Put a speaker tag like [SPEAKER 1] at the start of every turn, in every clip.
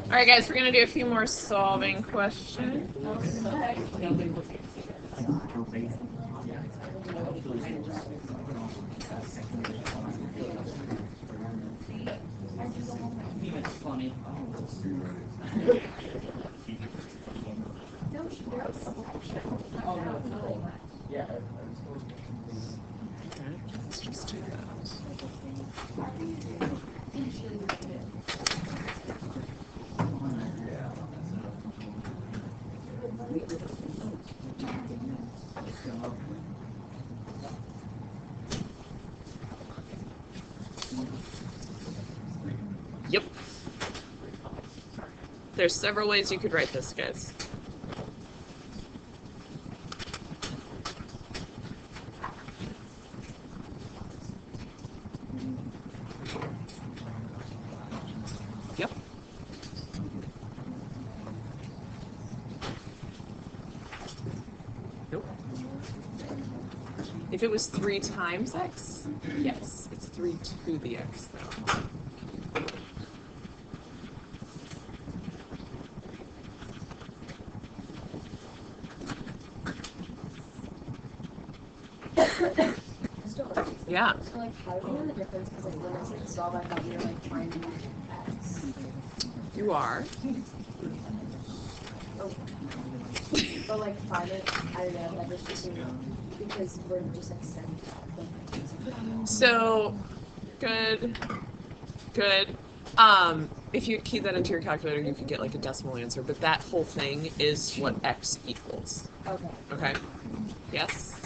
[SPEAKER 1] All right, guys, we're going to do a few more solving questions. Let's just do that. Yep. There's several ways you could write this, guys. Yep. Nope. If it was 3 times x, yes, it's 3 to the x, though. Yeah.
[SPEAKER 2] So, like, how do you know the difference? Because, like, when I said solve, I thought we were, like, trying to do x.
[SPEAKER 1] You are.
[SPEAKER 2] Oh. But, like, find it, I don't know, that was just because we're just, like, sending that.
[SPEAKER 1] So, good. If you key that into your calculator, you could get, like, a decimal answer, but that whole thing is what x equals.
[SPEAKER 2] Okay.
[SPEAKER 1] Okay? Yes?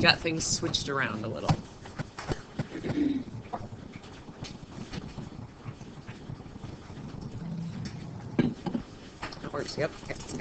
[SPEAKER 1] Got things switched around a little. That works, yep. Yes.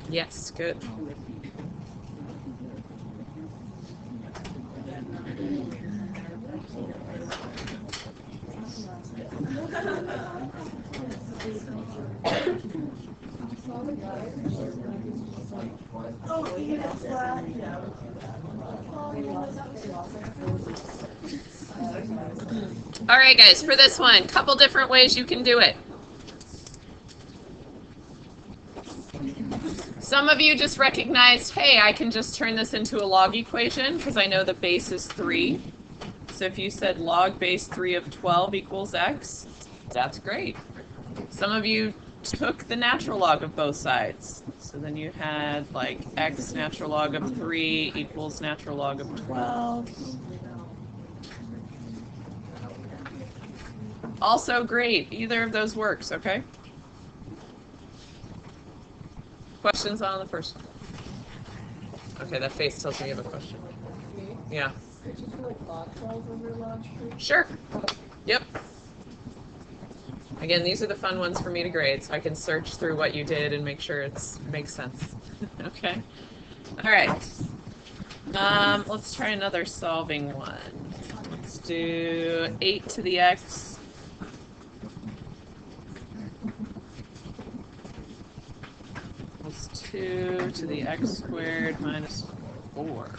[SPEAKER 1] Yes, good. All right, guys, for this one, couple different ways you can do it. Some of you just recognized, hey, I can just turn this into a log equation because I know the base is 3. So if you said log base 3 of 12 equals x, that's great. Some of you took the natural log of both sides. So then you had like x natural log of 3 equals natural log of 12. Also great. Either of those works, okay? Questions on the first one? Okay, that face tells me you have a question. Yeah.
[SPEAKER 2] Could you do, like, log 12 over log 3?
[SPEAKER 1] Sure. Yep. Again, these are the fun ones for me to grade, so I can search through what you did and make sure it makes sense. Okay. All right. Let's try another solving one. Let's do 8 to the x. Plus 2 to the x squared minus 4.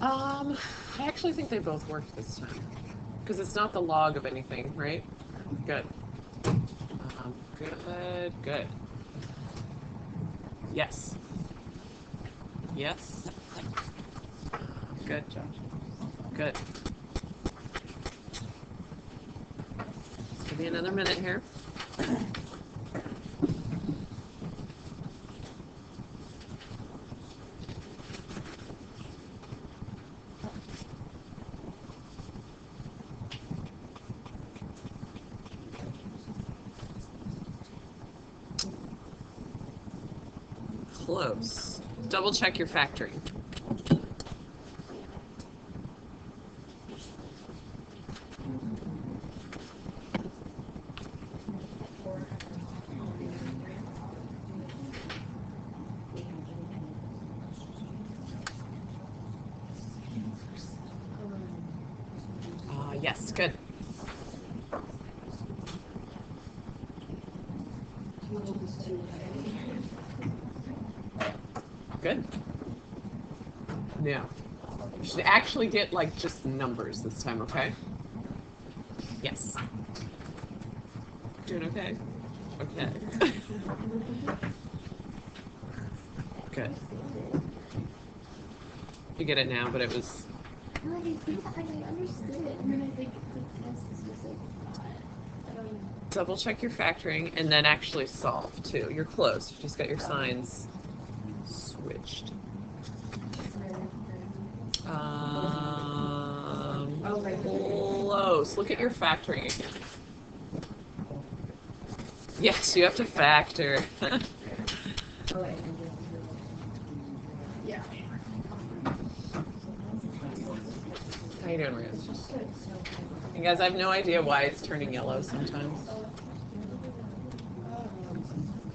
[SPEAKER 1] I actually think they both worked this time. Because it's not the log of anything, right? Good. Good. Yes. Yes. Good, Josh. Good. Give me another minute here. Close. Double check your factoring. Yes, good. Good. Now, you should actually get like just numbers this time, okay? Yes. Doing okay? Okay. Good. You get it now, but it was...
[SPEAKER 2] No, I think I understood it, and then I think the test is just like, I don't know.
[SPEAKER 1] Double check your factoring and then actually solve too. You're close. You just got your signs switched. Close. Look at your factoring again. Yes, you have to factor.
[SPEAKER 2] Yeah.
[SPEAKER 1] How you doing, Riz? Hey guys, I have no idea why it's turning yellow sometimes.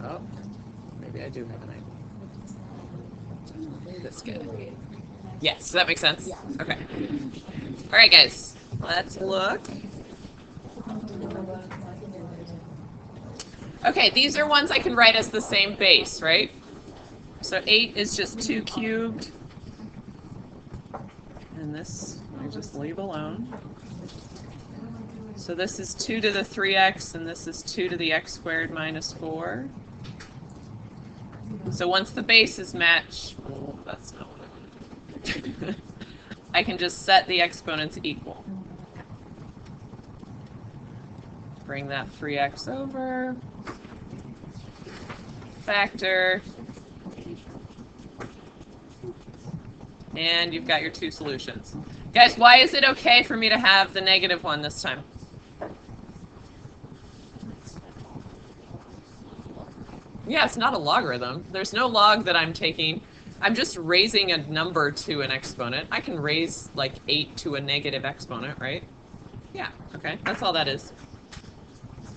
[SPEAKER 1] Oh, maybe I do have an idea. That's good. Yes, does that make sense? Okay. All right, guys, let's look. Okay, these are ones I can write as the same base, right? So 8 is just 2 cubed. And this I just leave alone. So this is 2 to the 3x, and this is 2 to the x squared minus 4. So once the bases match, well, that's not what I want to do. I can just set the exponents equal. Bring that 3x over. Factor. And you've got your two solutions. Guys, why is it okay for me to have the negative one this time? Yeah, it's not a logarithm. There's no log that I'm taking. I'm just raising a number to an exponent. I can raise like 8 to a negative exponent, right? Yeah, okay, that's all that is.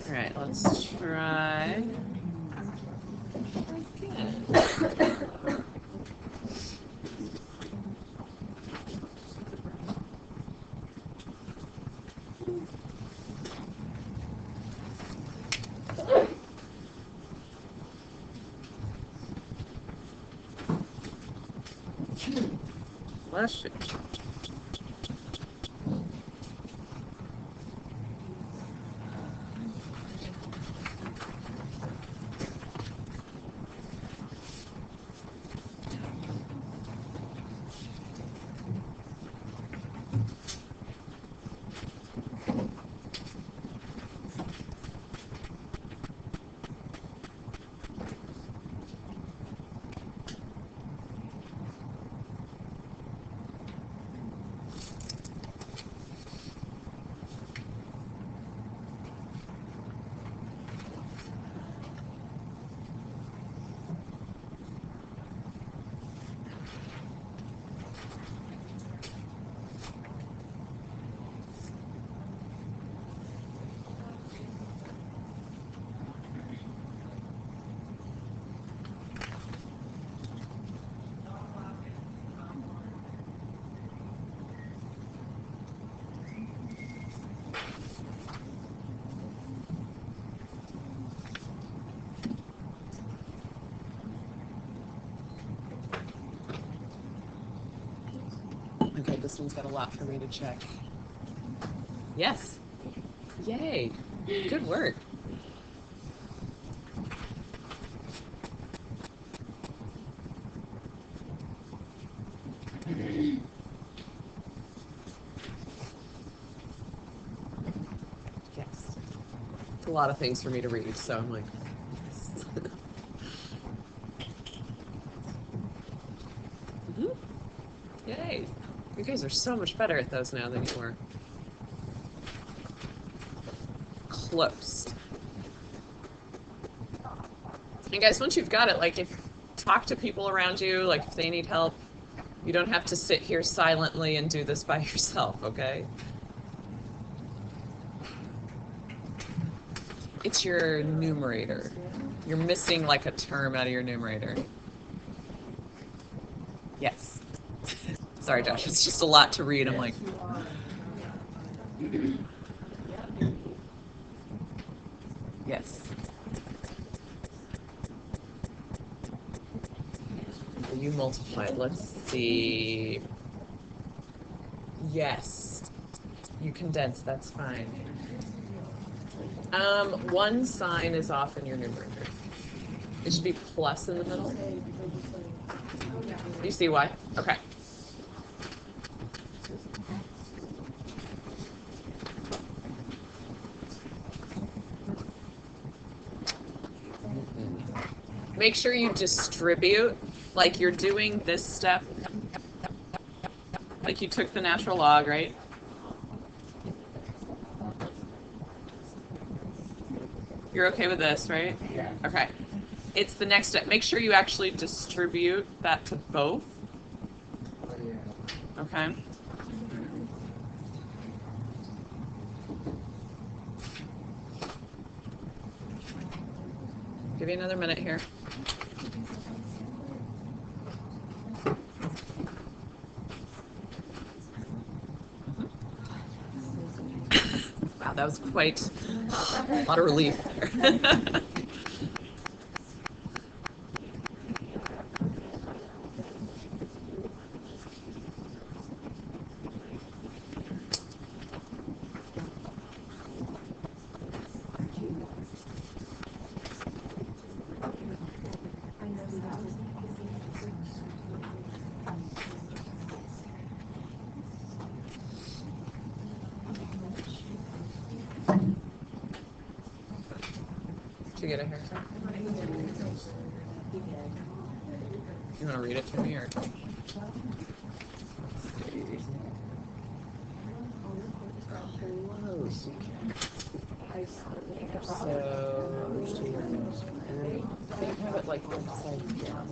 [SPEAKER 1] All right, let's try again. Bless you. Okay, this one's got a lot for me to check. Yes. Yay. Good work. Yes. It's a lot of things for me to read, so I'm like, yes. Mhm. Yay. You guys are so much better at those now than you were. Close. And guys, once you've got it, like, talk to people around you, like if they need help, you don't have to sit here silently and do this by yourself, okay? It's your numerator. You're missing like a term out of your numerator. Yes. Sorry, Josh, it's just a lot to read. I'm like, yes. You multiplied. Let's see. Yes. You condensed. That's fine. One sign is off in your numerator. It should be plus in the middle. You see why? Okay. Make sure you distribute, like you're doing this step, like you took the natural log, right? You're okay with this, right?
[SPEAKER 3] Yeah.
[SPEAKER 1] Okay. It's the next step. Make sure you actually distribute that to both. Okay. Give you another minute here. Wow, that was quite a lot of relief there. Did you get a haircut? You want to read it to me or? Close. So, think of it like upside down.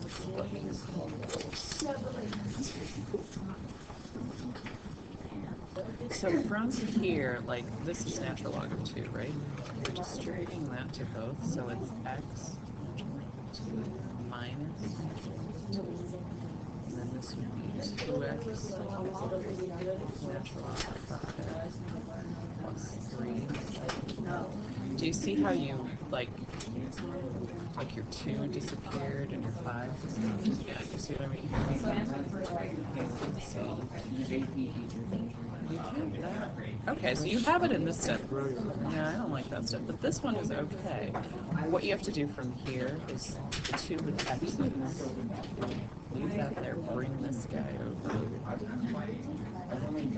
[SPEAKER 1] So from here, like this is natural log of 2, right? We're distributing that to both, so it's x minus 2. And then this would be 2x natural log of 5 plus 3. Do you see how you like your 2 disappeared and your 5 disappeared? Yeah, you see what I mean? Okay, so you have it in this step. Yeah, I don't like that step, but this one is okay. What you have to do from here is the 2 with x's. Leave that there, bring this guy over.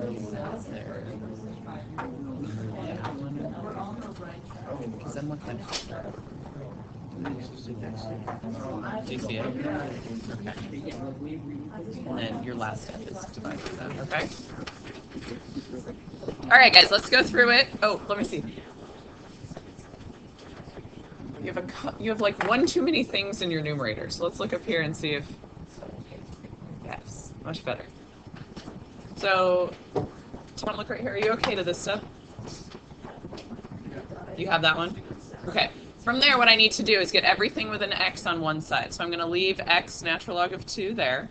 [SPEAKER 1] Leave that there. Because I'm looking at do you see it? Okay. And then your last step is divided that, okay? Alright guys, let's go through it. Oh, let me see. You have like one too many things in your numerator, so let's look up here and see if... Yes, much better. So, Tom, look right here. Are you okay to this step? You have that one? Okay. From there, what I need to do is get everything with an x on one side. So I'm going to leave x natural log of 2 there,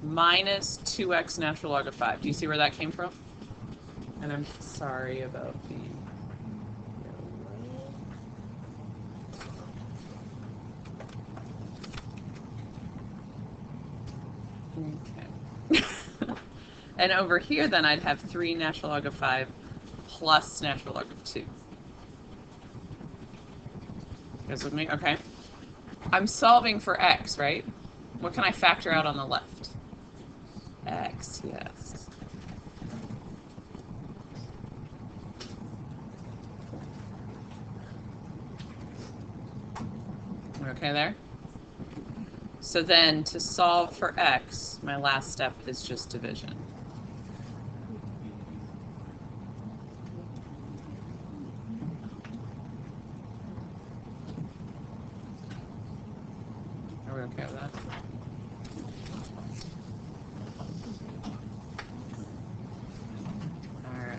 [SPEAKER 1] minus 2x natural log of 5. Do you see where that came from? And I'm sorry about the... Okay. And over here, then I'd have 3 natural log of 5 plus natural log of 2. You guys with me? Okay. I'm solving for x, right? What can I factor out on the left? X, yes. Okay there? So then to solve for x, my last step is just division. Are we okay with that? All right.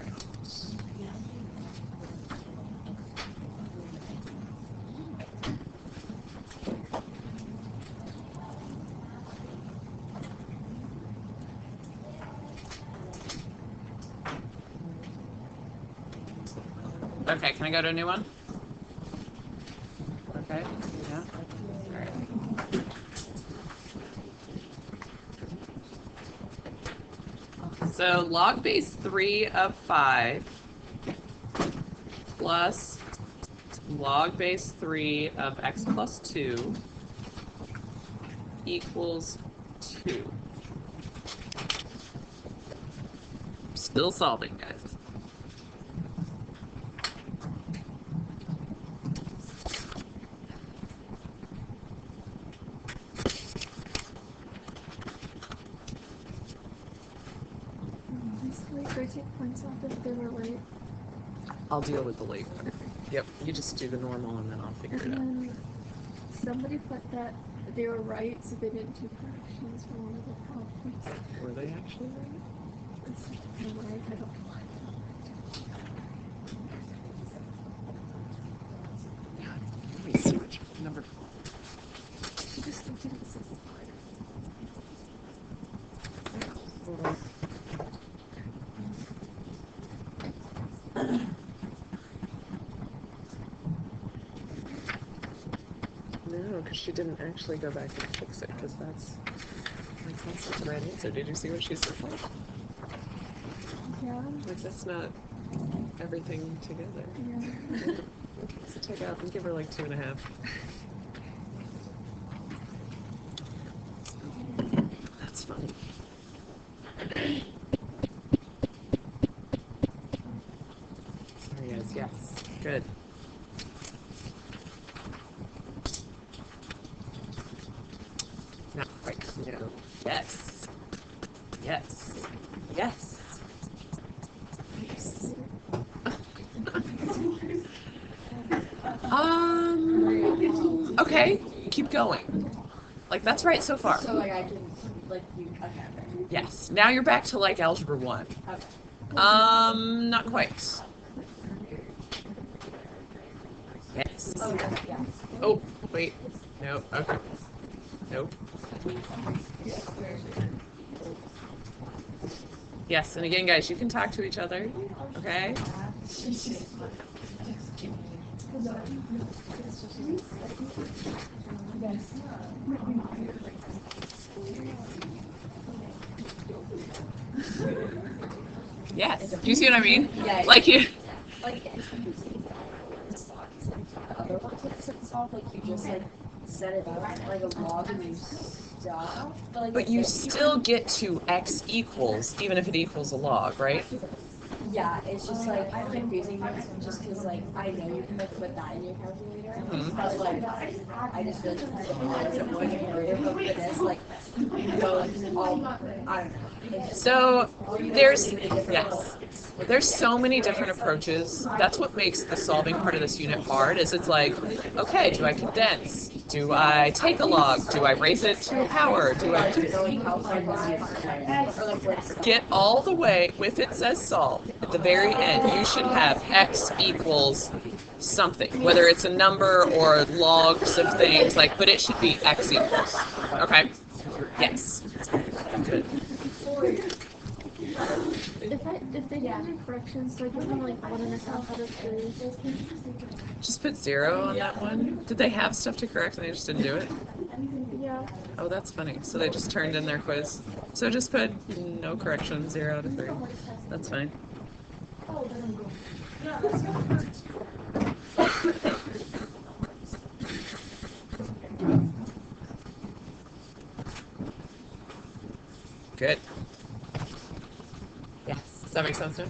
[SPEAKER 1] Okay, can I go to a new one? Okay, yeah. All right. So log base 3 of 5 plus log base 3 of x plus 2 equals 2. Still solving, guys.
[SPEAKER 3] Do I take points off if they were right?
[SPEAKER 1] I'll deal with the late part. Yep, you just do the normal and then I'll figure it
[SPEAKER 3] And
[SPEAKER 1] out.
[SPEAKER 3] then somebody put that they were right, so they didn't do corrections for one of the problems.
[SPEAKER 1] Were they actually right?
[SPEAKER 3] They're right, I don't know why.
[SPEAKER 1] Wait, so which number?
[SPEAKER 3] She just didn't say
[SPEAKER 1] No, because she didn't actually go back and fix it, because that's the right answer. Did you see what she said?
[SPEAKER 3] Yeah.
[SPEAKER 1] Like, that's not everything together.
[SPEAKER 3] Yeah.
[SPEAKER 1] So take out and give her like 2.5. That's funny. There he is, yes. Good. Not quite. No. Yes. Yes. Yes. Yes. Okay. Keep going. Like, that's right so far.
[SPEAKER 2] So like I can like you okay.
[SPEAKER 1] Yes. Now you're back to like algebra 1.
[SPEAKER 2] Okay.
[SPEAKER 1] Not quite. Yes.
[SPEAKER 2] Oh yeah.
[SPEAKER 1] Oh, wait. Nope. Okay. Nope. Yes, and again, guys, you can talk to each other. Okay? Yes. Do you see what I mean?
[SPEAKER 2] Yeah.
[SPEAKER 1] Like you.
[SPEAKER 2] Like other ones that solve like you just like set it up like a log and you stop.
[SPEAKER 1] But you still get to x equals, even if it equals a log, right?
[SPEAKER 2] Yeah, it's just like confusing me just because like I know you can like put that in your calculator,
[SPEAKER 1] Mhm.
[SPEAKER 2] but like I just feel like it's annoying for this like go all I don't know.
[SPEAKER 1] So there's so many different approaches. That's what makes the solving part of this unit hard. Is it's like, okay, do I condense? Do I take a log? Do I raise it to a power? Do I get all the way? If it says solve at the very end, you should have x equals something, whether it's a number or logs of things. Like, but it should be x equals. Okay. Yes. Good.
[SPEAKER 3] If they didn't do corrections, so I give them like 1.5 out of 3.
[SPEAKER 1] Just put 0 on that one. Did they have stuff to correct and they just didn't do it?
[SPEAKER 3] Yeah.
[SPEAKER 1] Oh, that's funny. So they just turned in their quiz. So just put no correction, 0 to 3. That's fine.
[SPEAKER 2] Oh, it doesn't go. Yeah, that's good.
[SPEAKER 1] Good. Yes. Does that make sense now?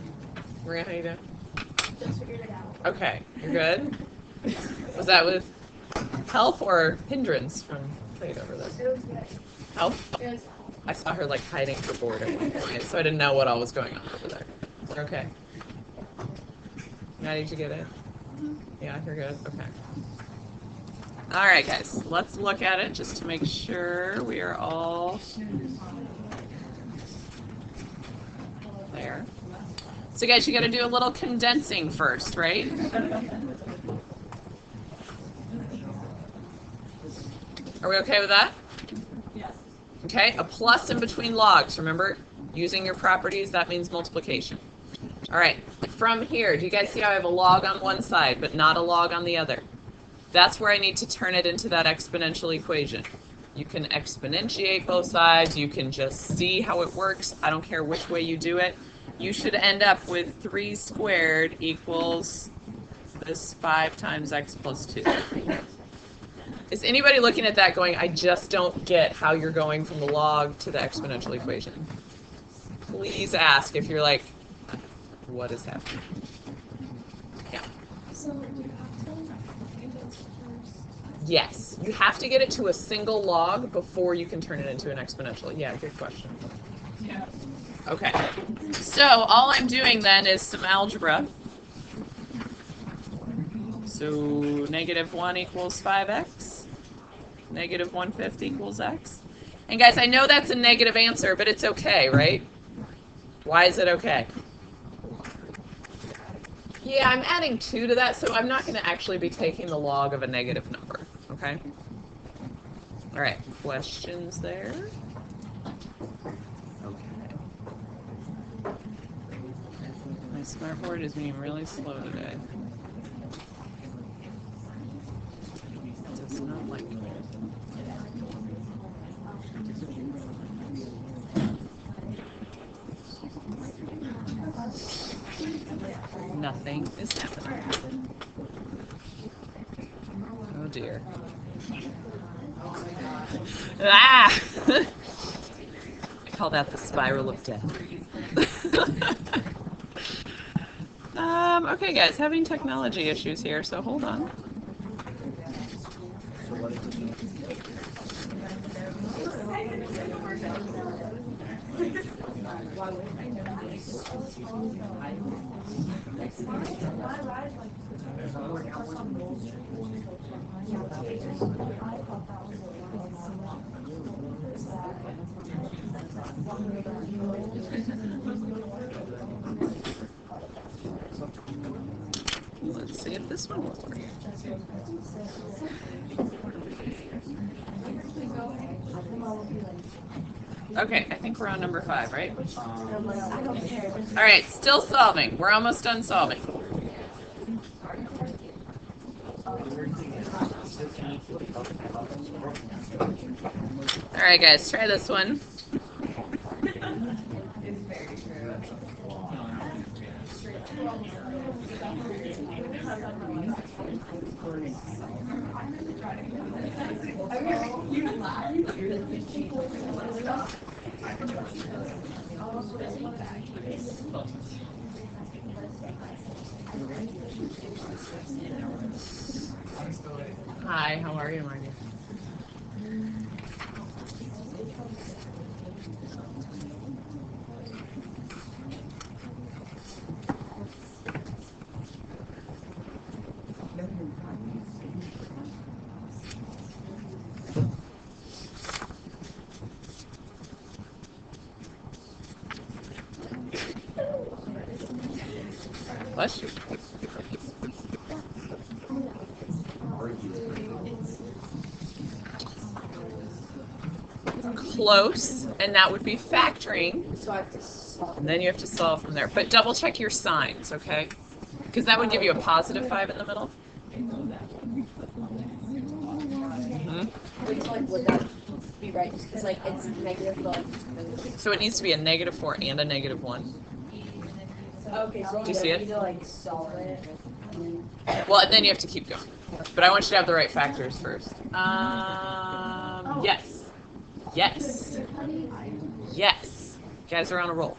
[SPEAKER 1] Maria, how you doing?
[SPEAKER 2] Just figured it out.
[SPEAKER 1] Okay. You're good? Was that with help or hindrance from Kate over there?
[SPEAKER 2] It was good.
[SPEAKER 1] Help?
[SPEAKER 2] It was
[SPEAKER 1] I saw her like hiding her board at one point, so I didn't know what all was going on over there. Okay. Now did you get it? Yeah, you're good. Okay. All right, guys. Let's look at it just to make sure we are all there. So, guys, you got to do a little condensing first, right? Are we okay with that?
[SPEAKER 2] Yes.
[SPEAKER 1] Okay, a plus in between logs. Remember, using your properties, that means multiplication. All right, from here, do you guys see how I have a log on one side, but not a log on the other? That's where I need to turn it into that exponential equation. You can exponentiate both sides. You can just see how it works. I don't care which way you do it. You should end up with 3 squared equals this 5 times x plus 2. Is anybody looking at that going, I just don't get how you're going from the log to the exponential equation? Please ask if you're like, what is happening? Yeah.
[SPEAKER 3] So we have to condense first.
[SPEAKER 1] Yes, you have to get it to a single log before you can turn it into an exponential. Yeah, good question.
[SPEAKER 2] Yeah.
[SPEAKER 1] Okay. So all I'm doing then is some algebra. So -1 equals 5x. -1/5 equals x. And guys, I know that's a negative answer, but it's okay, right? Why is it okay? Yeah, I'm adding 2 to that, so I'm not going to actually be taking the log of a negative number, okay? All right, questions there? Okay. My smartboard is being really slow today. It does not like me. Nothing is happening. Oh dear. Ah! I call that the spiral of death. Okay, guys, having technology issues here, so hold on. Let's see if this one will work. Okay, I think we're on number 5, right? All right, still solving. We're almost done solving. All right, guys, try this one. Hi, how are you, Marty? Bless you. Close, and that would be factoring.
[SPEAKER 2] So I have to solve.
[SPEAKER 1] And then you have to solve from there. But double check your signs, okay? Because that would give you a positive 5 in the middle.
[SPEAKER 2] Would that be be right, just because like it's negative, but
[SPEAKER 1] So it needs to be a -4 and a -1.
[SPEAKER 2] okay, so
[SPEAKER 1] Do you see it?
[SPEAKER 2] need to like solve it.
[SPEAKER 1] Well, and then you have to keep going. But I want you to have the right factors first. Yes. Yes. Yes. You guys are on a roll.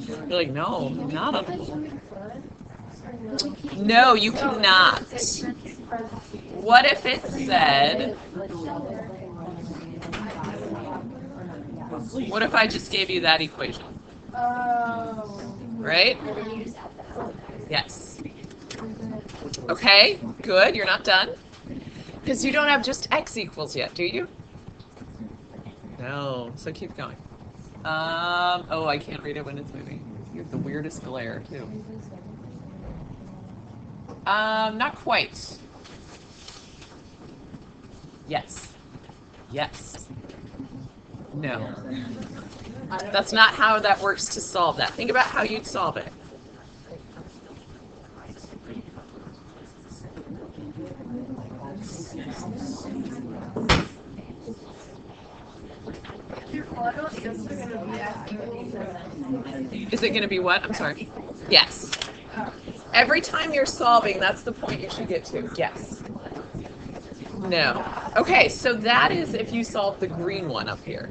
[SPEAKER 1] You're like, no, not on a roll. No, you cannot. What if it said, what if I just gave you that equation? Right? Yes. Okay, good. You're not done. Because you don't have just x equals yet, do you? No. So keep going. Oh, I can't read it when it's moving. You have the weirdest glare, too. Not quite. Yes. Yes. No. That's not how that works to solve that. Think about how you'd solve it. Is it going to be what? I'm sorry. Yes. Every time you're solving, that's the point you should get to. Yes. No. Okay, so that is if you solve the green one up here.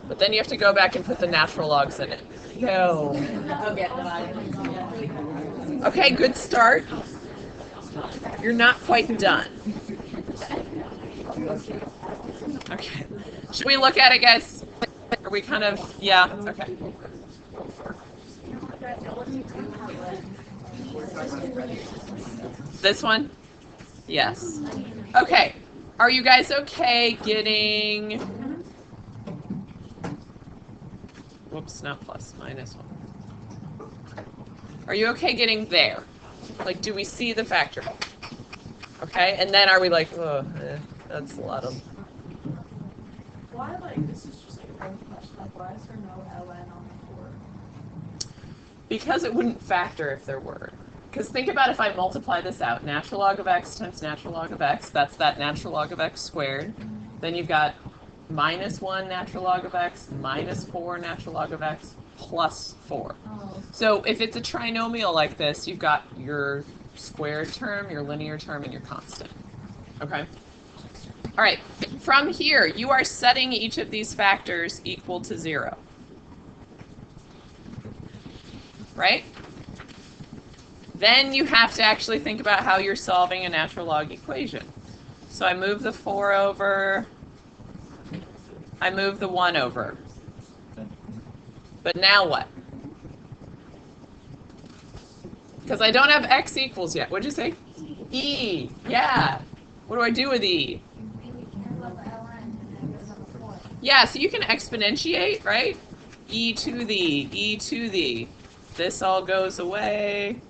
[SPEAKER 1] But then you have to go back and put the natural logs in it. No. Okay, good start. You're not quite done. Okay. Should we look at it, guys? Are we kind of, yeah, okay. This one? Yes. Okay. Are you guys okay getting, whoops, not plus, -1. Are you okay getting there? Like, do we see the factor? Okay, and then are we like, oh, that's a lot of.
[SPEAKER 3] Why, like, this is just a great question. Like, why is there no ln on the board?
[SPEAKER 1] Because it wouldn't factor if there were. Because think about if I multiply this out, natural log of x times natural log of x, that's that natural log of x squared. Then you've got -1 natural log of x, -4 natural log of x, plus 4. So if it's a trinomial like this, you've got your squared term, your linear term, and your constant. Okay? All right, from here, you are setting each of these factors equal to 0. Right? Then you have to actually think about how you're solving a natural log equation. So I move the 4 over, I move the 1 over. But now what? Because I don't have x equals yet. What'd you say? E. Yeah. What do I do with E? Yeah, so you can exponentiate, right? E to the. This all goes away.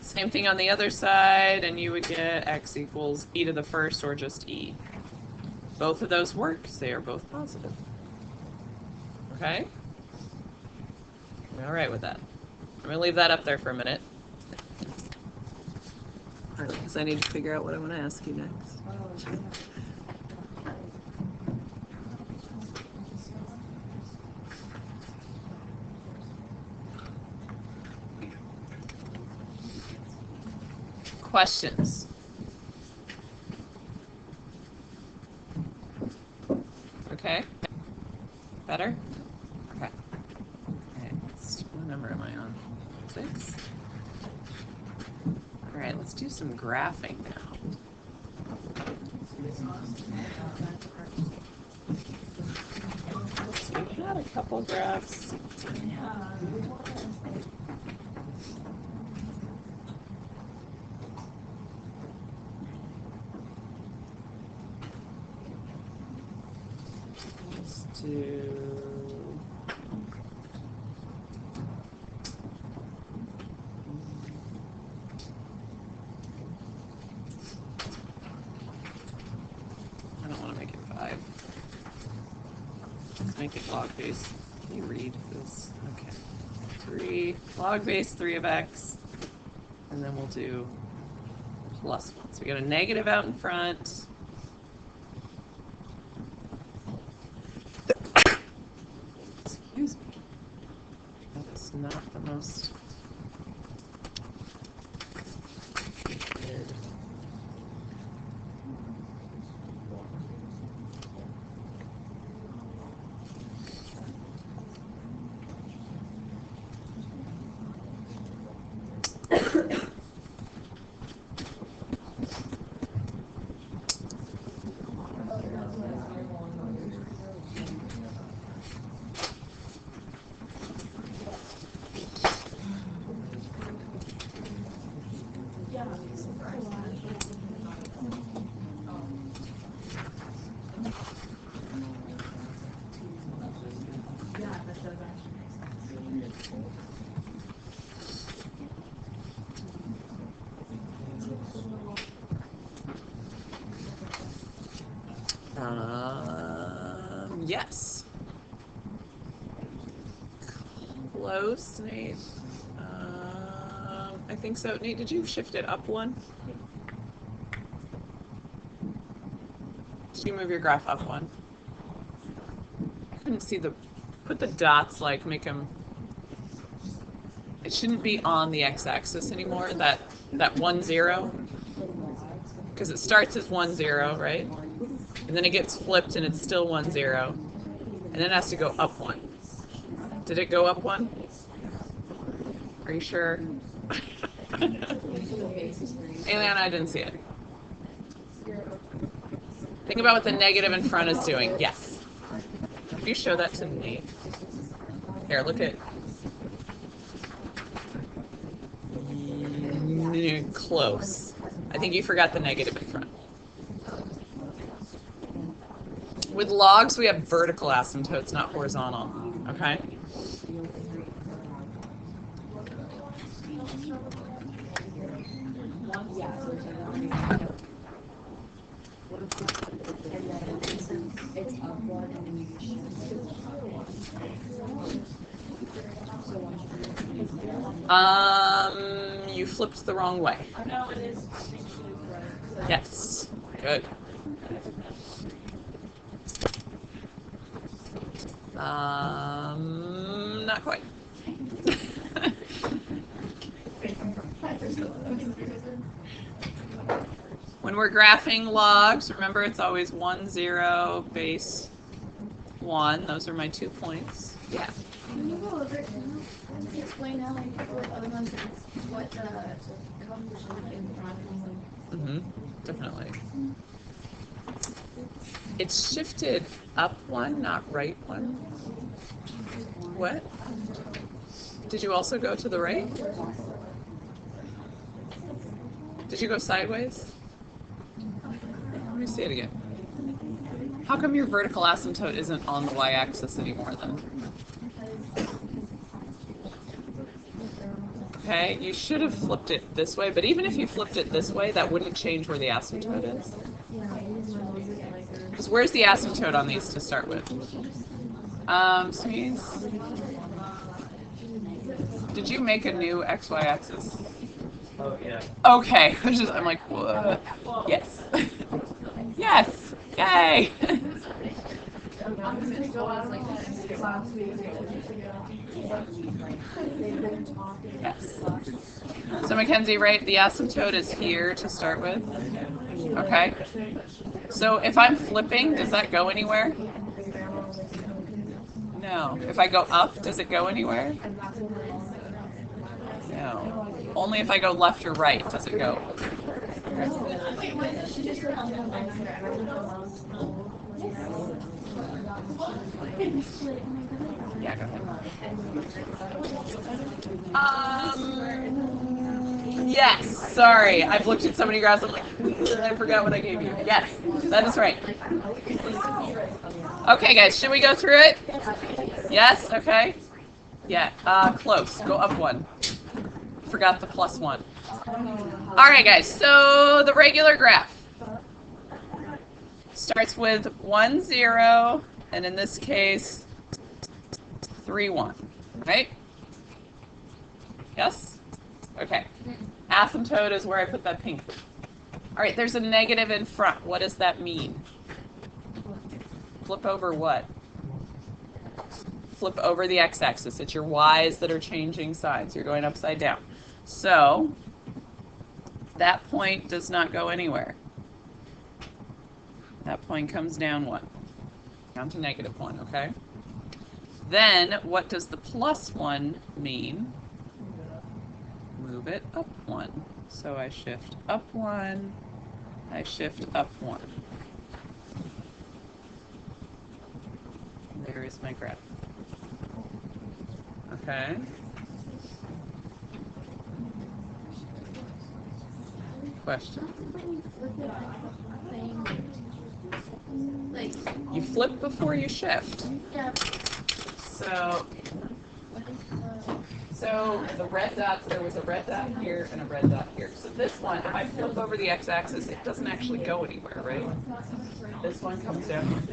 [SPEAKER 1] Same thing on the other side, and you would get x equals e to the first or just e. Both of those work, because they are both positive. Okay? All right with that. I'm going to leave that up there for a minute. Because I need to figure out what I want to ask you next. Questions? Okay. Better? Okay. What number am I on? 6? All right, let's do some graphing now. We've got a couple graphs. Let's do. I don't want to make it 5. Let's make it log base. Can you read this? Okay. 3 log base 3 of x, and then we'll do +1. So we got a negative out in front. Excuse me. That's not the most. Yes. Close, Nate. I think so. Nate, did you shift it up one? Did you move your graph up one? I couldn't see put the dots, like, make them, it shouldn't be on the x-axis anymore, that 1, 0. Because it starts as 1, 0, right? And then it gets flipped and it's still 1, 0. And then it has to go up 1. Did it go up 1? Are you sure? Eliana, I didn't see it. Think about what the negative in front is doing. Yes. Could you show that to me? Here, look at. Close. I think you forgot the negative in front. With logs, we have vertical asymptotes, not horizontal. Okay? You flipped the wrong way. Yes. Good. Not quite. When we're graphing logs, remember it's always 1, 0, base 1. Those are my 2 points. Yeah.
[SPEAKER 3] Can you go over it? Can you explain how what other ones what comes in front?
[SPEAKER 1] Definitely. It's shifted up 1, not right 1. What? Did you also go to the right? Did you go sideways? Let me see it again. How come your vertical asymptote isn't on the y-axis anymore then? Okay, you should have flipped it this way, but even if you flipped it this way, that wouldn't change where the asymptote is. Because where's the asymptote on these to start with? Sneeze. Did you make a new XY axis?
[SPEAKER 4] Oh, yeah.
[SPEAKER 1] Okay. I'm like, what? Yes. Yes. Yay. Yes. So Mackenzie, right, the asymptote is here to start with. Okay. So if I'm flipping, does that go anywhere? No. If I go up, does it go anywhere? No. Only if I go left or right does it go. Yeah, go ahead. Yes, sorry. I've looked at so many graphs, I'm like, I forgot what I gave you. Yes, that is right. Okay, guys, should we go through it? Yes, okay. Yeah, close. Go up 1. Forgot the +1. All right, guys, so the regular graph starts with 1, 0, and in this case, 3, 1, right? Yes? Okay. Asymptote is where I put that pink. All right, there's a negative in front. What does that mean? Flip over what? flip over the x-axis. It's your y's that are changing signs. You're going upside down. So that point does not go anywhere. That point comes down 1. Down to -1, okay? Then what does the +1 mean? Move it up 1. So I shift up 1, I shift up 1. There is my graph. Okay. Question?
[SPEAKER 3] Like,
[SPEAKER 1] You flip before you shift.
[SPEAKER 3] yeah.
[SPEAKER 1] So the red dots, there was a red dot here and a red dot here. So this one, if I flip over the x-axis, it doesn't actually go anywhere, right? This one comes down.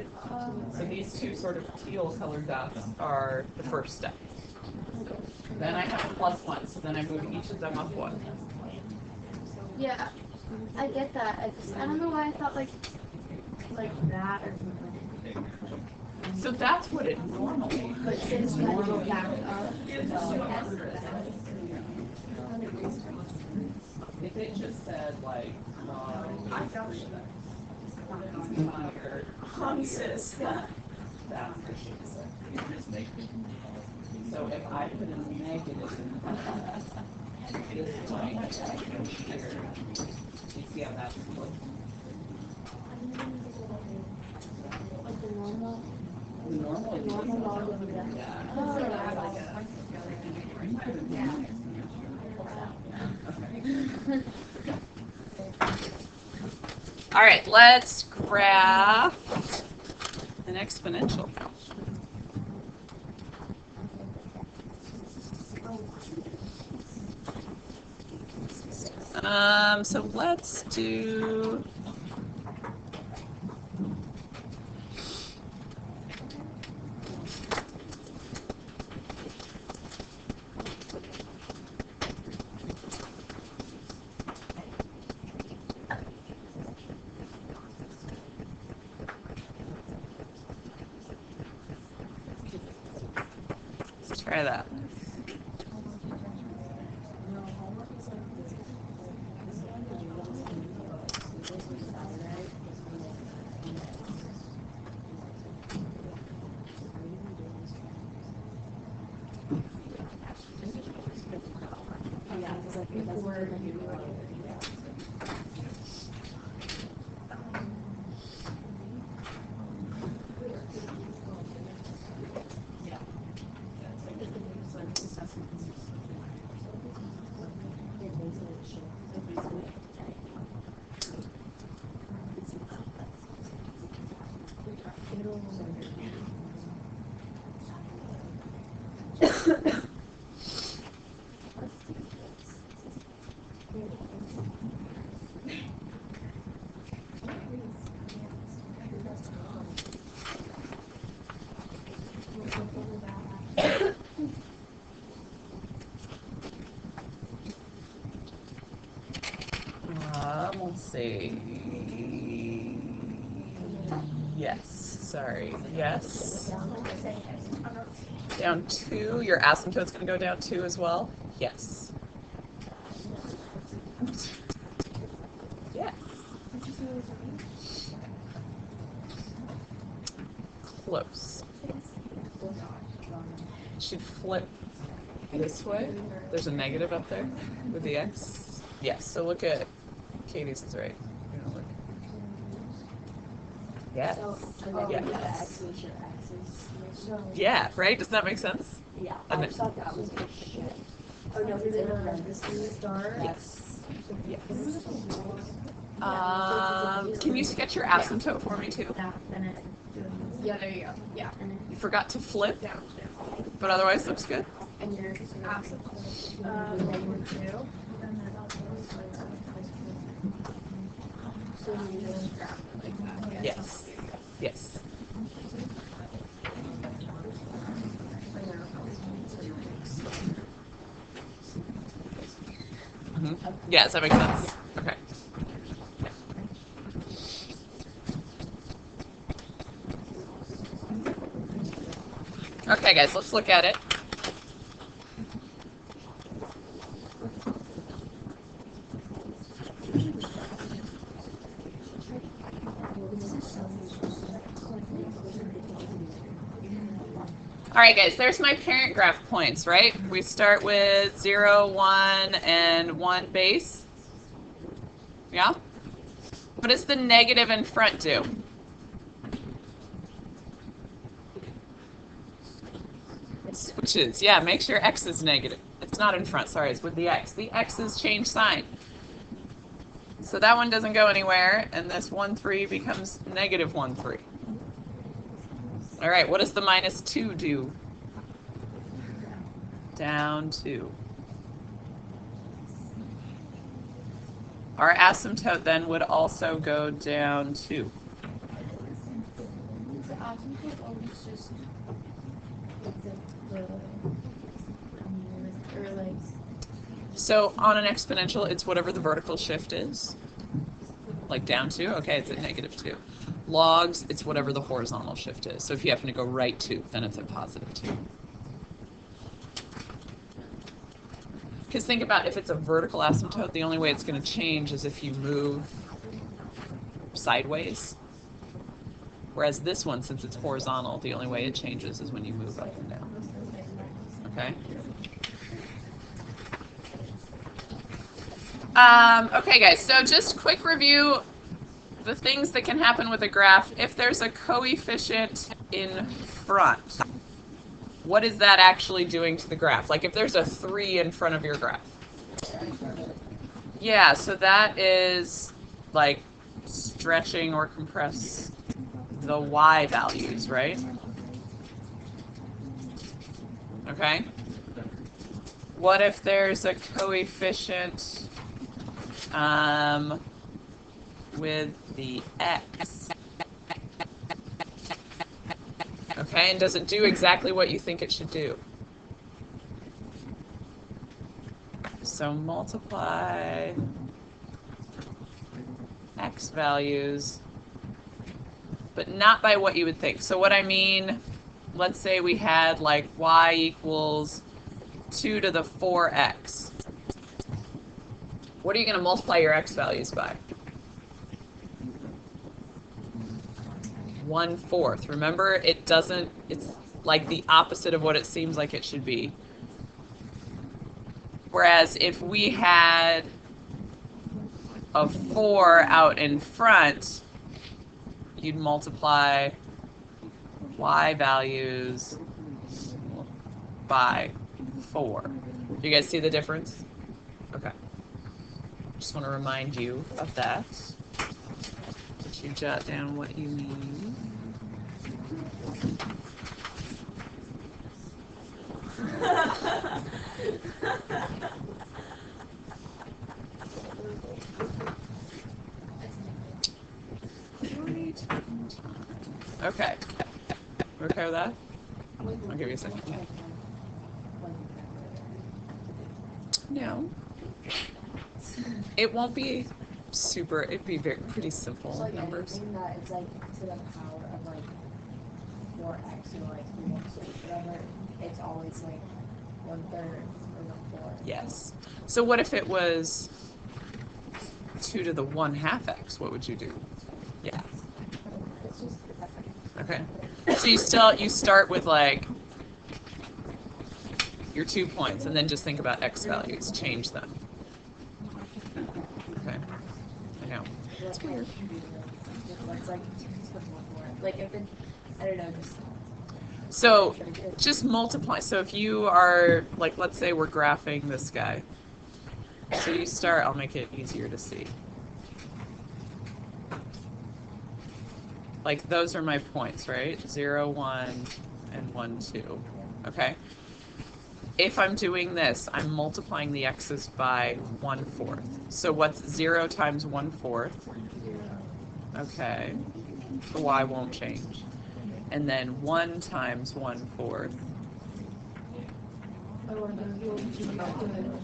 [SPEAKER 1] So these two sort of teal colored dots are the first step. Then I have a +1, so then I move each of them up 1.
[SPEAKER 3] Yeah, I get that. I don't know why I thought like that or something.
[SPEAKER 1] So that's what it normally is.
[SPEAKER 3] But since we had to go back up,
[SPEAKER 1] If it just said like, that's what she said. So if I put a negative in this line here, you see how that's split?
[SPEAKER 3] like the normal.
[SPEAKER 1] The normal
[SPEAKER 3] log of the
[SPEAKER 1] All right, let's graph an exponential. So let's do let's try that. Let's see. Yes, sorry. Yes. Down 2. Your asymptote's going to go down 2 as well? Yes. Yes. Close. Should flip this way. There's a negative up there with the x. Yes, so look at Katie's is right. You know, look. Yes. Yes. Yeah, right? Does that make sense?
[SPEAKER 2] Yeah,
[SPEAKER 1] And
[SPEAKER 2] I
[SPEAKER 1] then-
[SPEAKER 2] thought that was a shit. Oh no, is it a parentheses star?
[SPEAKER 1] Yes. Yes. Can you sketch your asymptote for me too?
[SPEAKER 3] Yeah, there you go. Yeah.
[SPEAKER 1] You forgot to flip, but otherwise looks good.
[SPEAKER 2] And your -2. So you just grab it like that.
[SPEAKER 1] Yes. Yes. Yeah, does that make sense? Okay. Okay, Okay, guys, let's look at it. All right, guys, there's my parent graph points, right? We start with 0, 1, and 1 base. Yeah? What does the negative in front do? It switches. Yeah, make sure x is negative. It's not in front, sorry, it's with the x. The x's change sign. So that one doesn't go anywhere, and this 1, 3 becomes negative 1, 3. All right, what does the minus 2 do? Down 2. Our asymptote then would also go down 2.
[SPEAKER 3] The asymptote always just or like.
[SPEAKER 1] So on an exponential, it's whatever the vertical shift is. Like down 2, okay, it's at negative 2. Logs, it's whatever the horizontal shift is. So if you happen to go right 2, then it's at positive 2. Because think about if it's a vertical asymptote, the only way it's going to change is if you move sideways. Whereas this one, since it's horizontal, the only way it changes is when you move up and down. Okay? Okay, guys, so just quick review the things that can happen with a graph. If there's a coefficient in front, what is that actually doing to the graph? Like if there's a 3 in front of your graph. Yeah, so that is like stretching or compress the y values, right? Okay. What if there's a coefficient with the x? Okay, and does it do exactly what you think it should do? So multiply x values, but not by what you would think. So what I mean, let's say we had like y equals 2 to the 4x. What are you going to multiply your x values by? 1/4. Remember, it doesn't, it's like the opposite of what it seems like it should be. Whereas if we had a 4 out in front, you'd multiply y values by 4. Do you guys see the difference? Okay. Just want to remind you of that. Did you jot down what you mean? Okay. You okay with that? I'll give you a second. No. It won't be super, it'd be pretty simple
[SPEAKER 2] So like
[SPEAKER 1] numbers.
[SPEAKER 2] anything that it's like to the power of like 4x or like 3x or whatever, it's always like 1/3 or 1/4.
[SPEAKER 1] Yes. So what if it was 2 to the 1/2 x? What would you do? Yeah.
[SPEAKER 2] It's just
[SPEAKER 1] Okay. So you start with like your 2 points and then just think about x values. Change them. Okay. I know.
[SPEAKER 2] it's weird. It's like if it, I don't know, just
[SPEAKER 1] So just multiply. So if you are, like, let's say we're graphing this guy. So you start, I'll make it easier to see. Like those are my points, right? 0, 1, and 1, 2. Okay? If I'm doing this, I'm multiplying the x's by 1/4. So what's 0 times 1/4? Okay. The y won't change. And then 1 times 1/4.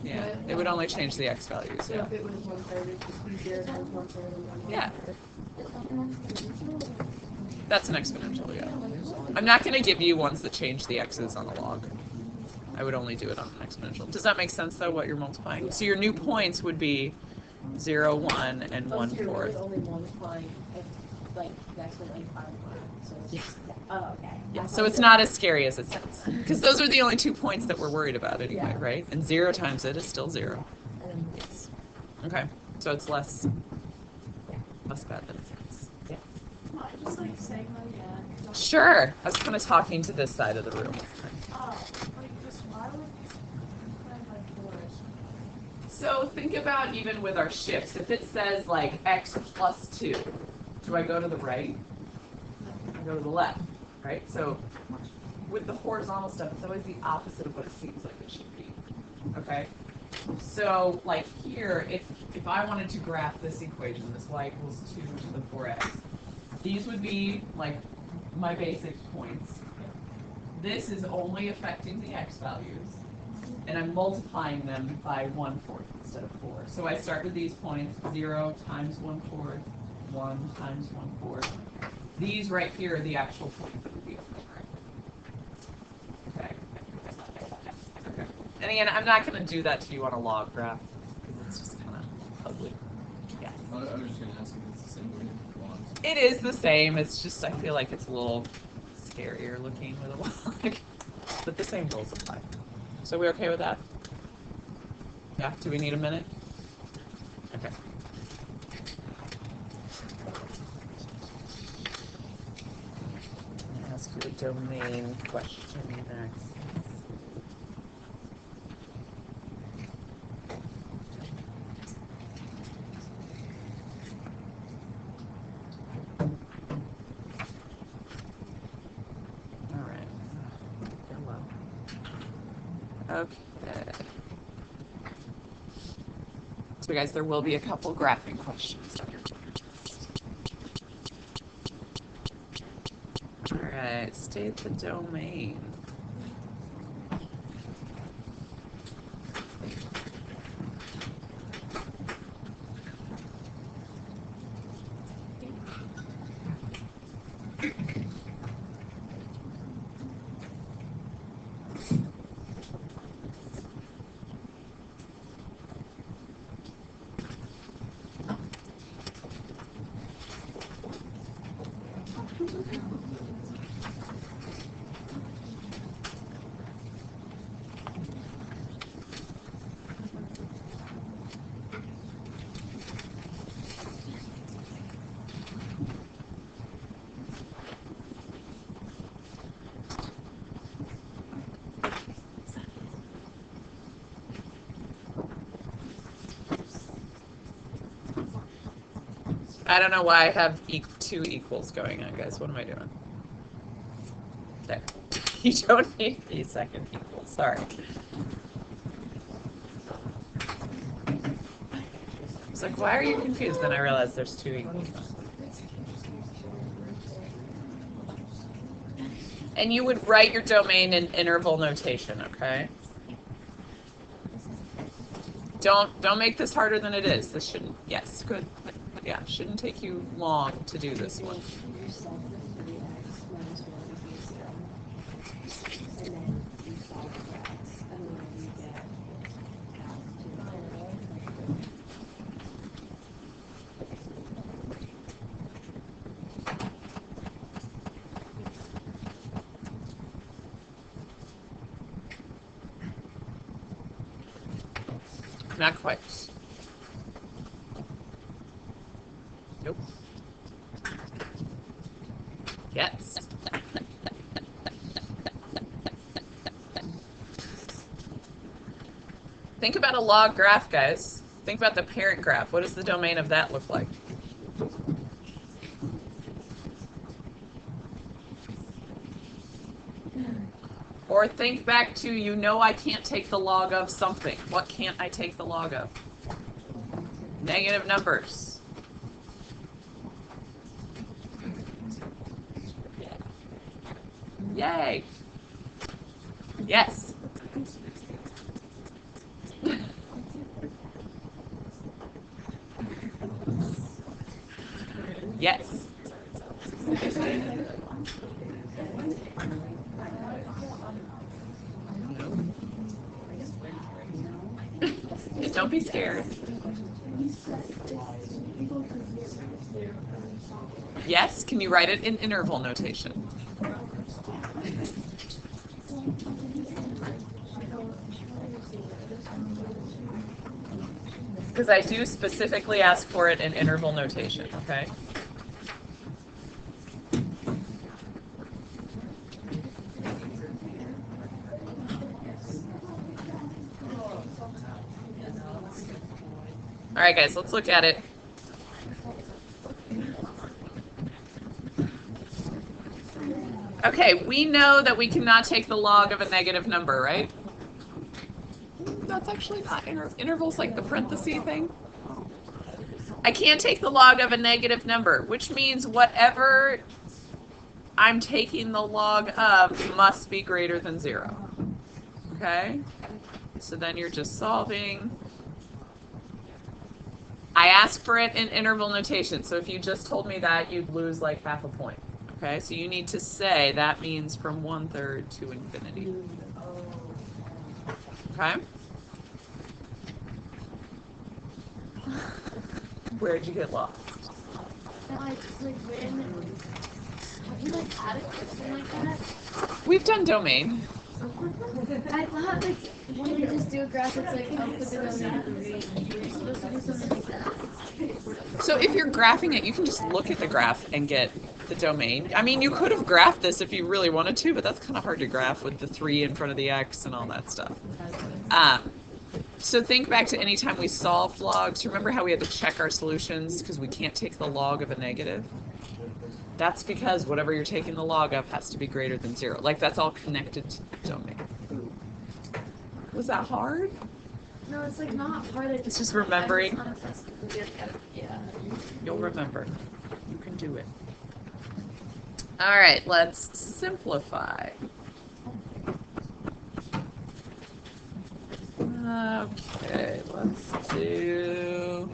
[SPEAKER 1] Yeah, it would only change the x values.
[SPEAKER 3] So
[SPEAKER 1] Yeah.
[SPEAKER 3] if it was 1/3, it'd just be 0 times 1/3.
[SPEAKER 1] Yeah. That's an exponential, yeah. I'm not going to give you ones that change the x's on a log. I would only do it on an exponential. Does that make sense, though, what you're multiplying? So your new points would be 0, 1, and 1/4.
[SPEAKER 2] There's only one point if, like, that's what like 5 so it's just, oh, okay.
[SPEAKER 1] Yeah, so it's not as scary as it sounds. Because those are the only 2 points that we're worried about anyway,
[SPEAKER 2] Yeah.
[SPEAKER 1] right? And 0 times it is still 0.
[SPEAKER 2] Yes.
[SPEAKER 1] Okay, so it's less bad than it sounds. Yeah.
[SPEAKER 3] Well, I just like saying like that.
[SPEAKER 1] Sure. I was kind of talking to this side of the room.
[SPEAKER 3] Oh, like just why would plan by fours?
[SPEAKER 1] So think about even with our shifts. If it says like x plus 2, do I go to the right? I go to the left, right? So with the horizontal stuff, it's always the opposite of what it seems like it should be. Okay? So like here, if I wanted to graph this equation, this y equals 2 to the 4x, these would be like my basic points. This is only affecting the x values, and I'm multiplying them by 1/4 instead of 4. So I start with these points, 0 times 1/4, 1 times 1/4. These right here are the actual points that would be affected. Okay. Okay. And again, I'm not going to do that to you on a log graph, because it's just kind of ugly. Yeah.
[SPEAKER 4] I was just going to ask if it's the same way with logs.
[SPEAKER 1] It is the same, it's just I feel like it's a little scarier looking with a log. But the same rules apply. So we okay with that? Yeah, do we need a minute? Okay. I'll ask you a domain question next. Okay. So guys, there will be a couple graphing questions. All right, state the domain. I don't know why I have 2 equals going on, guys. What am I doing? There. You don't need the second equal. Sorry. It's like, why are you confused? Then I realized there's 2 equals. And you would write your domain in interval notation, okay? Don't make this harder than it is. This shouldn't. Yes, good. Yeah, shouldn't take you long to do this one.
[SPEAKER 2] You solve the 3x minus 1 equals 0. And then you solve for x, and then you get
[SPEAKER 1] Not quite. Nope. Yes. Think about a log graph, guys. Think about the parent graph. What does the domain of that look like? Or think back to, you know, I can't take the log of something. What can't I take the log of? Negative numbers. Yay. Yes. Yes. Don't be scared. Yes, can you write it in interval notation? Because I do specifically ask for it in interval notation, okay? All right, guys, let's look at it. Okay, we know that we cannot take the log of a negative number, right? That's actually not intervals like the parenthesis thing. I can't take the log of a negative number, which means whatever I'm taking the log of must be greater than 0. Okay? So then you're just solving. I ask for it in interval notation, so if you just told me that, you'd lose like half a point. Okay, so you need to say that means from 1/3 to infinity. Okay? Where'd you get lost?
[SPEAKER 3] And like when have you like added something like that?
[SPEAKER 1] We've done domain.
[SPEAKER 3] I thought like when you just do a graph, it's like I'll put the domain. You're supposed to do something like that.
[SPEAKER 1] So if you're graphing it, you can just look at the graph and get the domain. I mean, you could have graphed this if you really wanted to, but that's kind of hard to graph with the 3 in front of the x and all that stuff. So think back to any time we solved logs. Remember how we had to check our solutions because we can't take the log of a negative? That's because whatever you're taking the log of has to be greater than 0. Like, that's all connected to the domain. Was that hard?
[SPEAKER 3] No, it's like not hard.
[SPEAKER 1] It's just remembering.
[SPEAKER 3] Yeah.
[SPEAKER 1] You'll remember. You can do it. All right, let's simplify. Okay, let's do...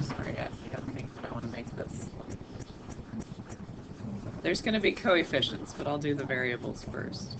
[SPEAKER 1] Sorry, I gotta think if I want to make this. There's going to be coefficients, but I'll do the variables first.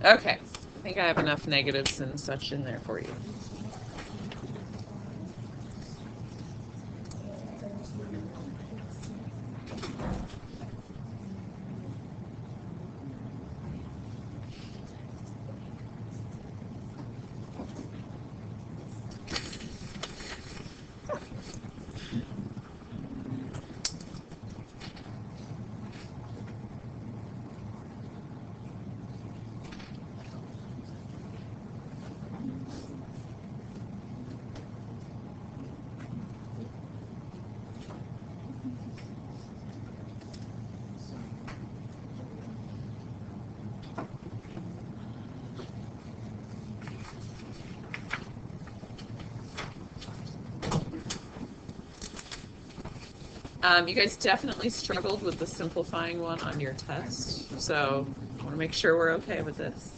[SPEAKER 1] Okay, I think I have enough negatives and such in there for you. You guys definitely struggled with the simplifying one on your test, so I want to make sure we're okay with this.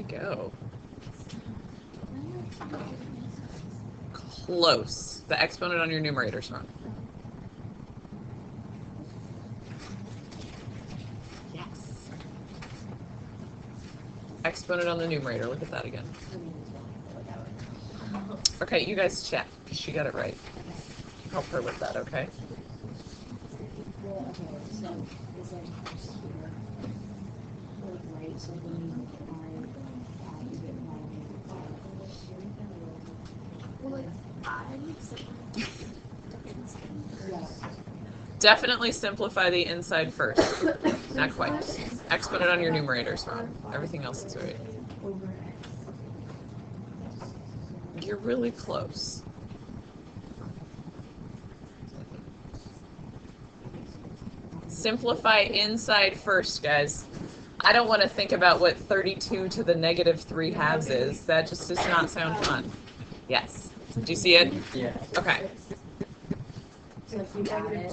[SPEAKER 1] Go. Close. The exponent on your numerator is wrong. Yes. Exponent on the numerator. Look at that again. Okay, you guys check. She got it right. Help her with that, okay?
[SPEAKER 2] Well, okay, so it's like here, like right
[SPEAKER 3] Well, like,
[SPEAKER 1] Definitely simplify the inside first. Not quite. Exponent on your numerator is wrong. Everything else is right. You're really close. Simplify inside first, guys. I don't want to think about what 32 to the negative 3 halves is. That just does not sound fun. Yes. Do you see it?
[SPEAKER 4] Yeah.
[SPEAKER 1] Okay.
[SPEAKER 2] So if you added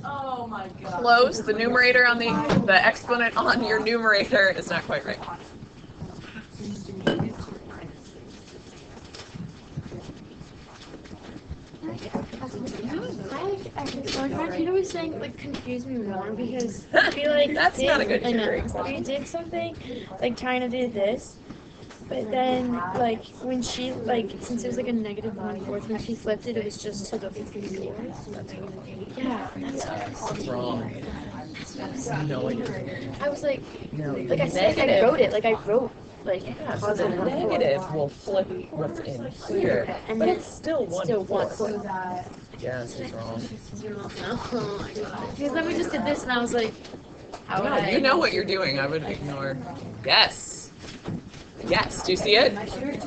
[SPEAKER 2] oh my god.
[SPEAKER 1] Close. The numerator on the exponent on your numerator is not quite right.
[SPEAKER 3] Like you know, was saying like confused me more because I feel like
[SPEAKER 1] That's not a good
[SPEAKER 3] I know,
[SPEAKER 1] tutoring
[SPEAKER 3] we did something like trying to do this, but then like when she like since it was like a negative 1/4 when she flipped it, it was just to the 4th. Yeah,
[SPEAKER 4] What's wrong? No idea.
[SPEAKER 3] I was like
[SPEAKER 1] No.
[SPEAKER 3] like I said I wrote it like I wrote like
[SPEAKER 1] Yeah, so the negative will flip what's in here,
[SPEAKER 3] and
[SPEAKER 1] but
[SPEAKER 3] then
[SPEAKER 1] it's still 1/4.
[SPEAKER 3] still 1/4.
[SPEAKER 1] Yes, it's wrong.
[SPEAKER 3] Oh my god. Because then we just did this and I was like, how would
[SPEAKER 1] No,
[SPEAKER 3] I?
[SPEAKER 1] you know what you're doing. I would ignore. Yes. Yes. Do you see it?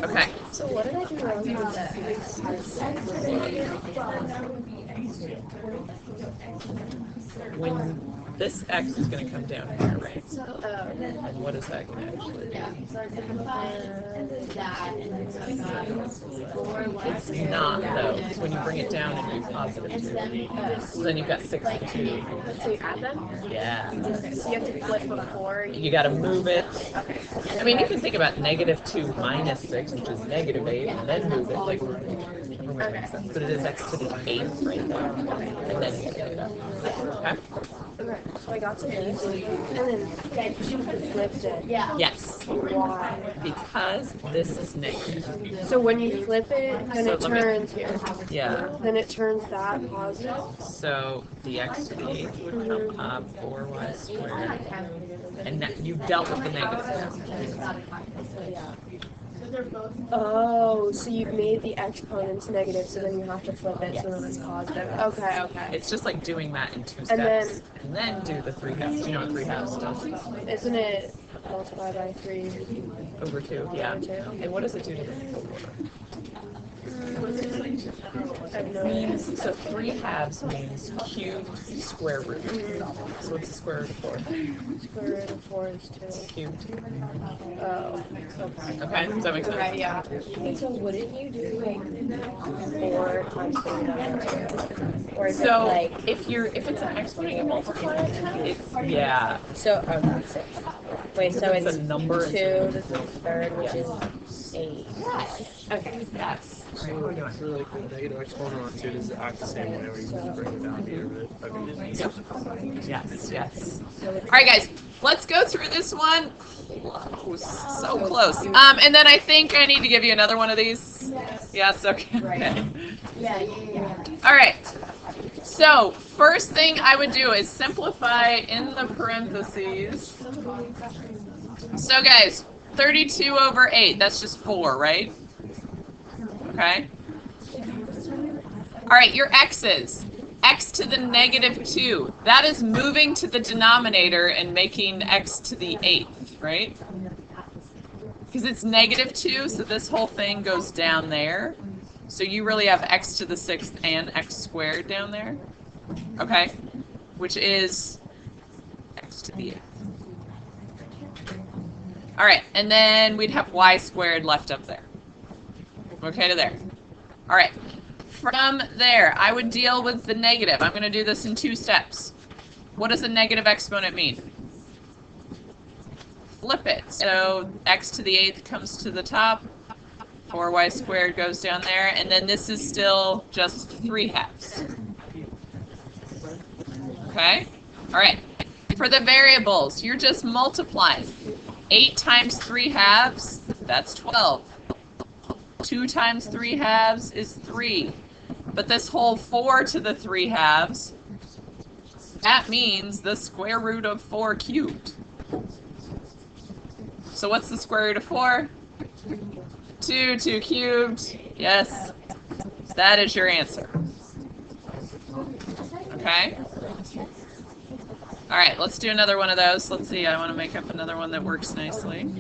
[SPEAKER 1] Okay.
[SPEAKER 3] So what did I do wrong with that?
[SPEAKER 1] When this x is going to come down here, right?
[SPEAKER 3] Oh.
[SPEAKER 1] And what is that going to actually be? It's not, though, because when you bring it down and do positive 2, so then you've got 62.
[SPEAKER 3] So you add them?
[SPEAKER 1] Yeah.
[SPEAKER 3] So you have to flip before
[SPEAKER 1] You got to move it. I mean, you can think about negative 2 minus 6, which is negative 8, and then move it like it makes sense. But it is x to the 8th right there. And then you get it up. Okay?
[SPEAKER 3] Okay, so I got to this, and then she flipped it. Yeah.
[SPEAKER 1] Yes.
[SPEAKER 3] Why?
[SPEAKER 1] Because this is negative.
[SPEAKER 3] So when you flip it, then
[SPEAKER 1] So
[SPEAKER 3] it
[SPEAKER 1] let me-
[SPEAKER 3] turns here.
[SPEAKER 1] Yeah.
[SPEAKER 3] Then it turns that positive.
[SPEAKER 1] So dx to the 8th would come up 4y squared. And now you've dealt with the negative now.
[SPEAKER 3] Oh, so you've made the exponents negative, so then you have to flip it so then it's positive. Okay, okay.
[SPEAKER 1] It's just like doing that in 2 steps.
[SPEAKER 3] And then-
[SPEAKER 1] And then do the 3 halves. Do you know what 3 halves does?
[SPEAKER 3] Isn't it multiplied by 3?
[SPEAKER 1] Over 2, yeah.
[SPEAKER 3] Over 2.
[SPEAKER 1] And what does it do to the 4?
[SPEAKER 3] I have no idea.
[SPEAKER 1] Means, so 3 halves means cubed square root. So what's the square root of 4?
[SPEAKER 3] Square root of 4 is 2.
[SPEAKER 1] Cubed.
[SPEAKER 3] Oh, okay.
[SPEAKER 1] Okay, does that make sense?
[SPEAKER 3] Okay, yeah. So wouldn't you do like 4 times 3 divided 2? Or is it
[SPEAKER 1] So
[SPEAKER 3] like,
[SPEAKER 1] if it's an exponent you multiply, it's yeah.
[SPEAKER 3] so, okay, 6. Wait, so
[SPEAKER 1] It's
[SPEAKER 3] it's
[SPEAKER 1] a number
[SPEAKER 3] 2 to the 3rd, which is 8. Okay.
[SPEAKER 1] Yes.
[SPEAKER 4] So like the negative exponent on 2, does it act the same way where you just bring it down to your root? Okay.
[SPEAKER 1] Yes, yes. All right, guys, let's go through this one. Close, so close. And then I think I need to give you another one of these. Yes, okay.
[SPEAKER 2] Yeah.
[SPEAKER 1] All right. So first thing I would do is simplify in the parentheses. So guys, 32 over 8, that's just 4, right? Okay. All right, your x's. X to the negative 2. That is moving to the denominator and making x to the 8th, right? Because it's negative 2, so this whole thing goes down there. So you really have x to the 6th and x squared down there. Okay? Which is x to the 8th. All right, and then we'd have y squared left up there. Okay to there. All right. From there, I would deal with the negative. I'm going to do this in 2 steps. What does a negative exponent mean? Flip it. So x to the 8th comes to the top. 4y squared goes down there. And then this is still just 3 halves. Okay? All right. For the variables, you're just multiplying. 8 times 3 halves, that's 12. 2 times 3 halves is 3. But this whole 4 to the 3 halves, that means the square root of 4 cubed. So what's the square root of 4? 2, 2 cubed. Yes. That is your answer. Okay? All right, let's do another one of those. Let's see, I want to make up another one that works nicely.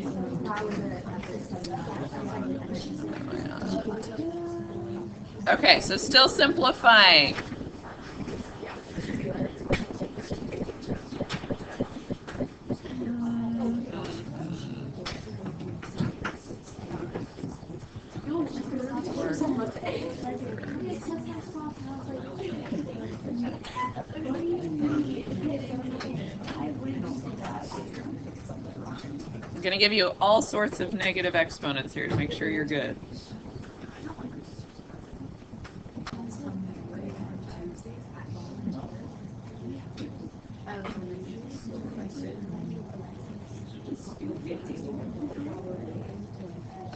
[SPEAKER 1] Okay, so still simplifying. I'm going to give you all sorts of negative exponents here to make sure you're good.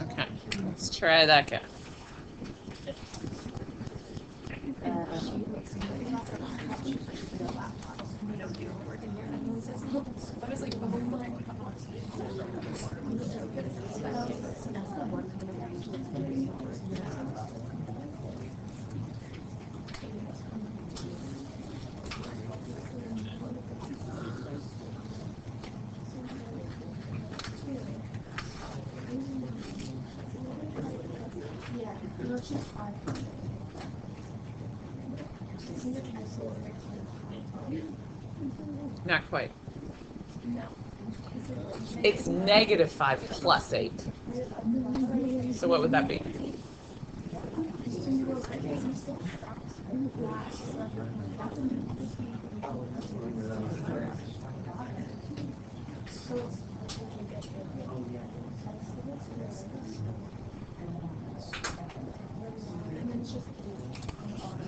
[SPEAKER 1] Okay, let's try that guy. Not quite. It's negative 5 plus 8. So what would that be?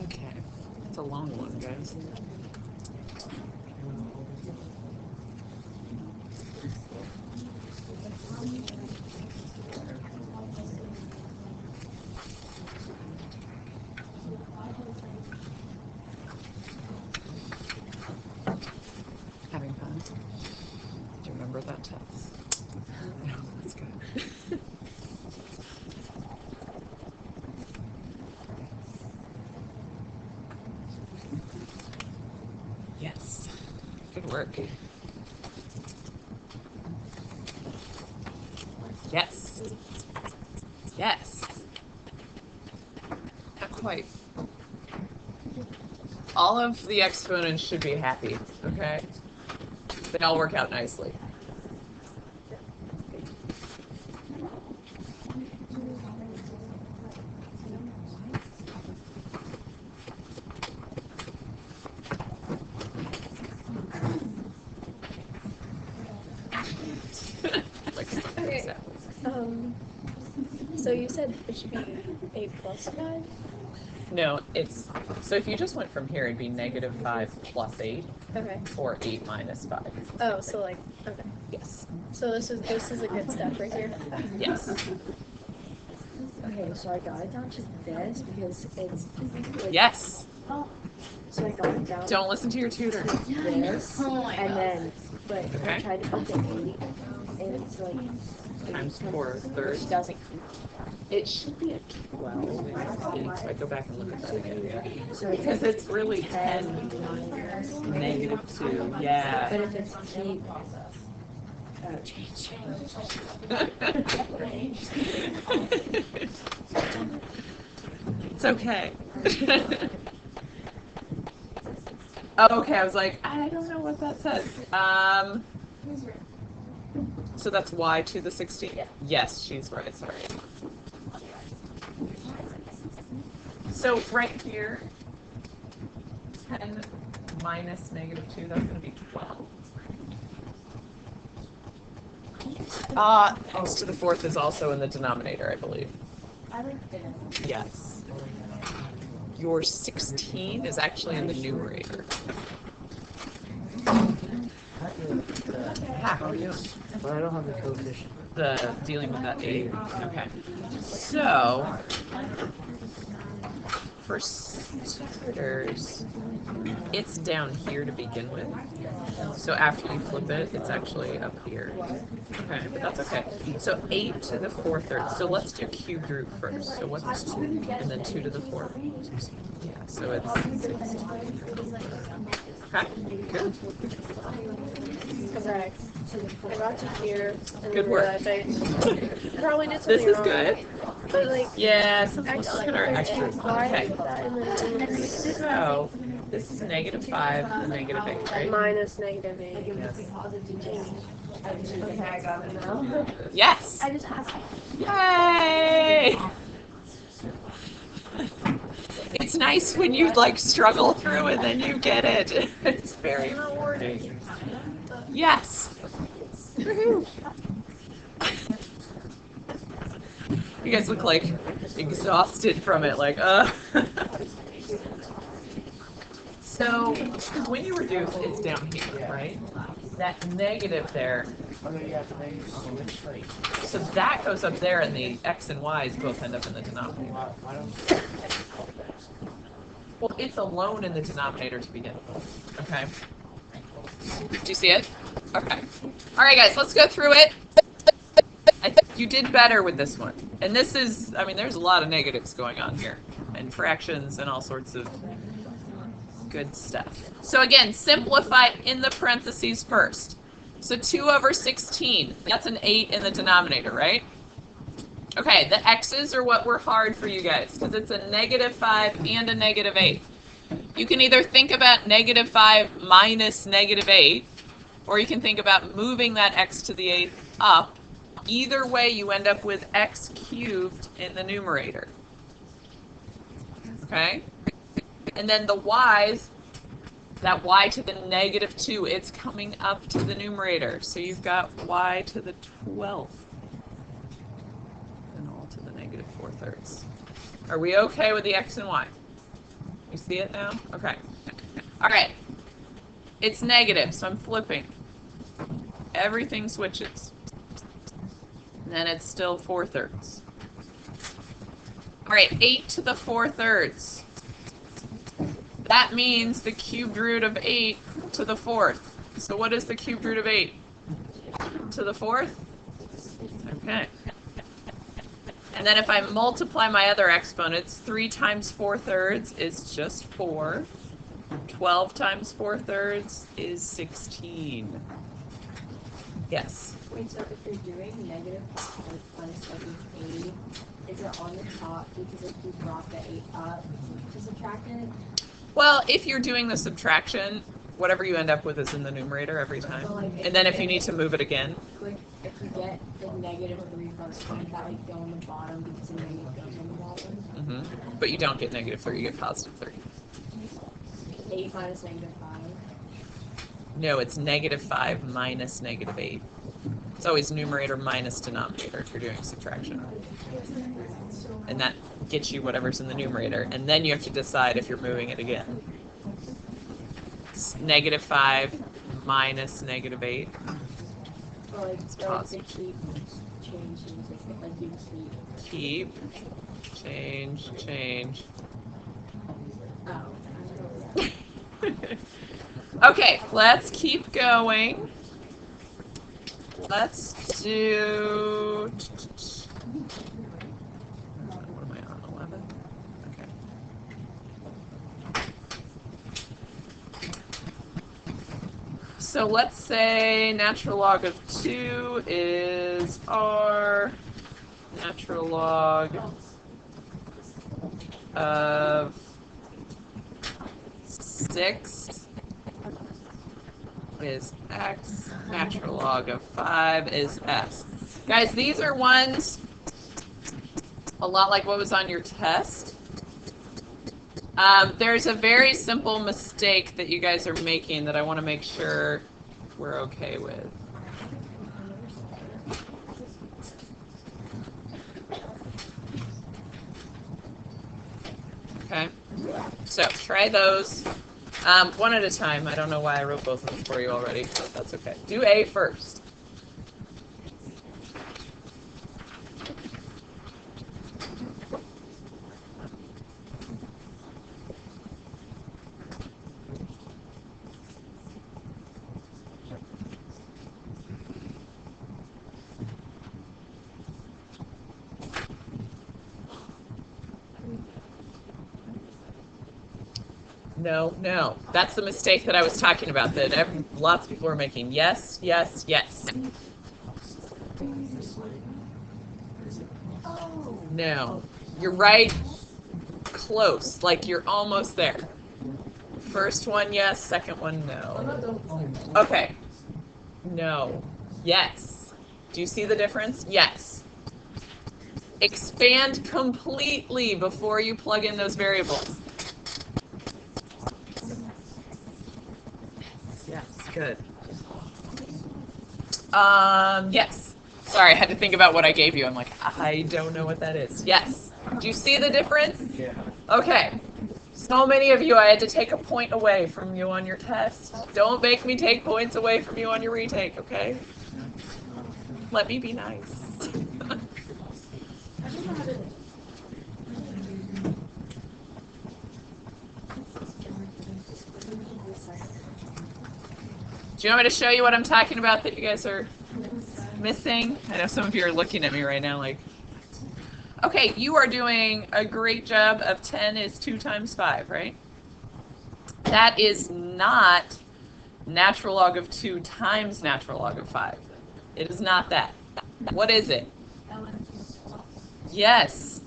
[SPEAKER 1] Okay, it's a long one, guys. Having fun? Do you remember that test? No, that's good. Yes. Good work. Yes. Yes. Not quite. All of the exponents should be happy, okay? They all work out nicely.
[SPEAKER 3] Okay. So you said it should be 8 plus 5?
[SPEAKER 1] No, it's, so if you just went from here, it'd be negative 5 plus 8,
[SPEAKER 3] Okay.
[SPEAKER 1] or 8 minus 5.
[SPEAKER 3] Oh, so like, okay.
[SPEAKER 1] Yes.
[SPEAKER 3] So this is a good step right here.
[SPEAKER 1] Yes.
[SPEAKER 2] Okay, so I got it down to this because it's like,
[SPEAKER 1] Yes.
[SPEAKER 2] so I got it down
[SPEAKER 1] Don't listen to your tutor.
[SPEAKER 2] to this, and then but
[SPEAKER 1] Okay.
[SPEAKER 2] I tried to put the 8, and it's like
[SPEAKER 1] Times 4 thirds.
[SPEAKER 2] It doesn't.
[SPEAKER 1] It should be a 12. If I go back and look at that again.
[SPEAKER 2] So
[SPEAKER 1] Because it's really 10 negative 2. Yeah.
[SPEAKER 2] But if it's keep, change.
[SPEAKER 1] It's okay. Oh, okay, I was like, I don't know what that says. So that's y to the 16?
[SPEAKER 2] Yeah.
[SPEAKER 1] Yes, she's right, sorry. So right here, 10 minus negative 2, that's going to be 12. X to the 4th is also in the denominator, I believe.
[SPEAKER 2] I like dinner.
[SPEAKER 1] Yes. Your 16 is actually in the numerator. How are you?
[SPEAKER 4] But I don't have the coefficient.
[SPEAKER 1] The dealing with that 8. Okay. So, for starters, it's down here to begin with. So after you flip it, it's actually up here. Okay, but that's okay. So 8 to the 4/3. So let's do cubed root first. So what's 2? And then 2 to the 4th. Yeah, so it's 16. Okay, good.
[SPEAKER 3] Correct. I got to here and
[SPEAKER 1] Good work.
[SPEAKER 3] realized I probably did something
[SPEAKER 1] This is
[SPEAKER 3] wrong.
[SPEAKER 1] good.
[SPEAKER 3] But like,
[SPEAKER 1] Yeah, let's
[SPEAKER 3] actually,
[SPEAKER 1] look at our extras.
[SPEAKER 3] why
[SPEAKER 1] Okay,
[SPEAKER 3] is that in the
[SPEAKER 1] so this is -5 and -8, right?
[SPEAKER 3] minus negative 8?
[SPEAKER 2] Okay, I got it now.
[SPEAKER 1] Yes!
[SPEAKER 3] I just asked.
[SPEAKER 1] Yay! It's nice when you like struggle through and then you get it. It's very rewarding. Yes. Woohoo. You guys look like exhausted from it, like, So, when you reduce, it's down here, right? That negative there. So that goes up there, and the x and y's both end up in the denominator. Well, it's alone in the denominator to begin with. Okay. Do you see it? Okay. All right, guys, let's go through it. I think you did better with this one. And this is, I mean, there's a lot of negatives going on here, and fractions and all sorts of good stuff. So again, simplify in the parentheses first. So 2/16, that's an 8 in the denominator, right? Okay, the x's are what were hard for you guys, because it's a -5 and a -8. You can either think about -5 minus -8, or you can think about moving that x to the 8th up. Either way, you end up with x cubed in the numerator. Okay? And then the y's, that y to the -2, it's coming up to the numerator. So you've got y to the 12th. And all to the -4/3. Are we okay with the x and y? You see it now? Okay. All right. It's negative, so I'm flipping. Everything switches. And then it's still 4/3. All right, 8 to the 4/3. That means the cubed root of 8 to the 4th. So what is the cubed root of 8 to the 4th? Okay. And then if I multiply my other exponents, 3 times 4/3 is just 4. 12 times 4/3 is 16. Yes.
[SPEAKER 2] Wait, so if you're doing -5 minus 8, is it on the top because if you brought the 8 up to subtract it?
[SPEAKER 1] Well, if you're doing the subtraction, whatever you end up with is in the numerator every time. And then if you need to move it again.
[SPEAKER 2] Like, if you get the -3 from it, would that like go on the bottom because the negative goes on the bottom?
[SPEAKER 1] But you don't get -3, you get +3.
[SPEAKER 2] 8 minus -5.
[SPEAKER 1] No, it's -5 minus -8. It's always numerator minus denominator if you're doing subtraction. And that gets you whatever's in the numerator. And then you have to decide if you're moving it again. It's -5 minus -8.
[SPEAKER 2] Or like,
[SPEAKER 1] It's
[SPEAKER 2] or like
[SPEAKER 1] positive.
[SPEAKER 2] to keep changing, like you keep.
[SPEAKER 1] Keep, change.
[SPEAKER 2] Oh.
[SPEAKER 1] Okay, let's keep going. Let's do. What am I on? 11? Okay. So let's say natural log of 2 is r. Natural log of 6 is x. Natural log of 5 is s. Guys, these are ones a lot like what was on your test. There's a very simple mistake that you guys are making that I want to make sure we're okay with. Okay, so try those one at a time. I don't know why I wrote both of them for you already, but that's okay. Do A first. No, no. That's the mistake that I was talking about that lots of people are making. Yes, yes, yes. No. You're right close. Like you're almost there. First one, yes. Second one, no. Okay. No. Yes. Do you see the difference? Yes. Expand completely before you plug in those variables. Yes, good. Yes. Sorry, I had to think about what I gave you. I'm like, I don't know what that is. Yes. Do you see the difference?
[SPEAKER 4] Yeah.
[SPEAKER 1] Okay. So many of you, I had to take a point away from you on your test. Don't make me take points away from you on your retake, okay? Let me be nice. Do you want me to show you what I'm talking about that you guys are missing? I know some of you are looking at me right now like, okay, you are doing a great job of 10 is 2 times 5, right? That is not natural log of 2 times natural log of 5. It is not that. What is it? Yes.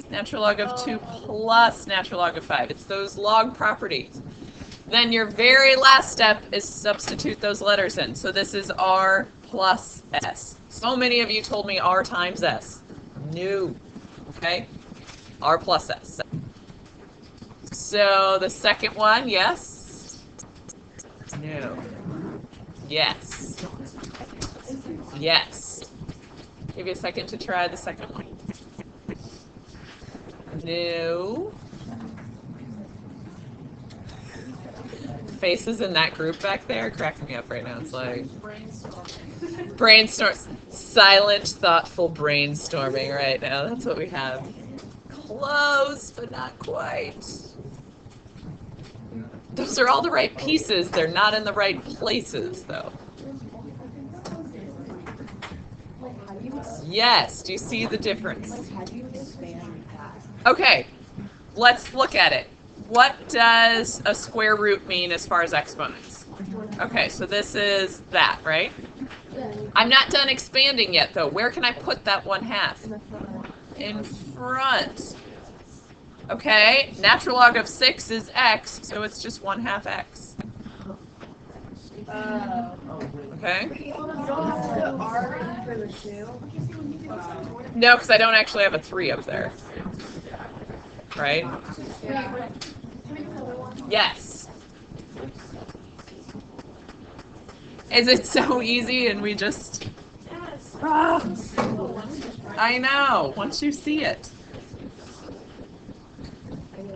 [SPEAKER 1] Natural log of 2 plus natural log of 5. It's those log properties. Then your very last step is substitute those letters in. So this is R plus S. So many of you told me R times S. No. Okay? R plus S. So the second one, yes. No. Yes. Yes. Give you a second to try the second one. No. Faces in that group back there cracking me up right now. It's like brainstorm, silent, thoughtful brainstorming right now. That's what we have. Close, but not quite. Those are all the right pieces. They're not in the right places, though. Yes. Do you see the difference? Okay. Let's look at it. What does a square root mean as far as exponents? Okay, so this is that, right? I'm not done expanding yet, though. Where can I put that 1/2? In front. Okay, natural log of 6 is x, so it's just 1/2 x. Okay? No, because I don't actually have a 3 up there. Right? Yes. Is it so easy and we just... I know, once you see it.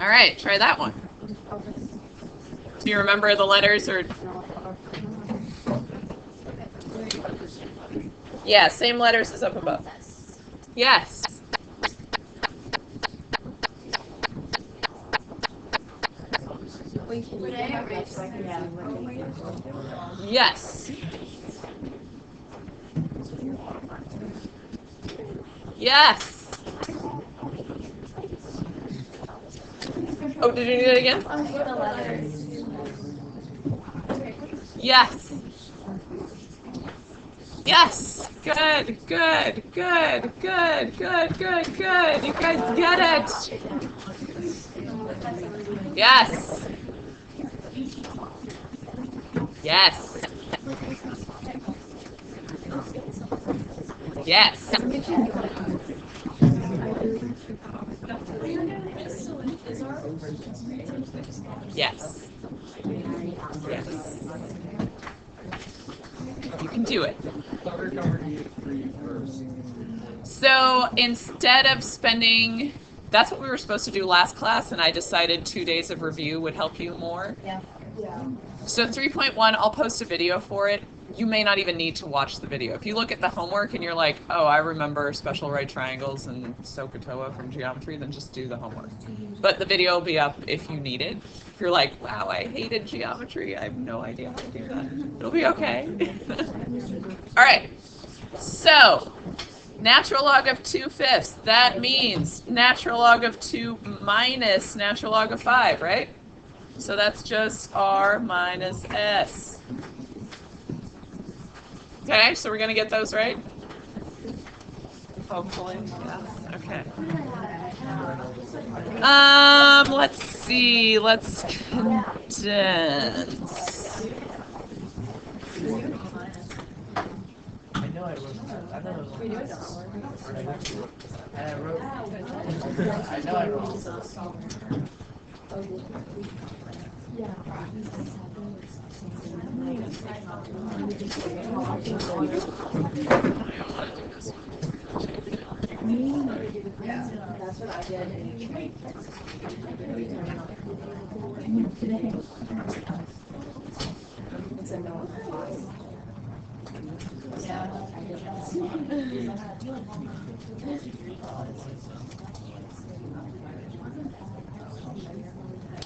[SPEAKER 1] All right, try that one. Do you remember the letters or... Yeah, same letters as up above. Yes. Yes. Yes. Oh, did you need it again? Yes. Yes. Good, good, good, good, good, good, good. You guys get it. Yes. Yes. Yes. Yes. Yes. You can do it. So instead of spending, that's what we were supposed to do last class, and I decided 2 days of review would help you more.
[SPEAKER 2] Yeah.
[SPEAKER 1] So 3.1, I'll post a video for it. You may not even need to watch the video. If you look at the homework and you're like, oh, I remember special right triangles and SOHCAHTOA from geometry, then just do the homework. But the video will be up if you need it. If you're like, wow, I hated geometry, I have no idea how to do that, it'll be okay. All right, so natural log of 2/5, that means natural log of 2 minus natural log of 5, right? So that's just r minus s. Okay, so we're going to get those right? Hopefully, yes. Okay. Let's see. Let's condense.
[SPEAKER 4] I know I wrote that. I know I wrote this.
[SPEAKER 2] That's what I did. It's a no.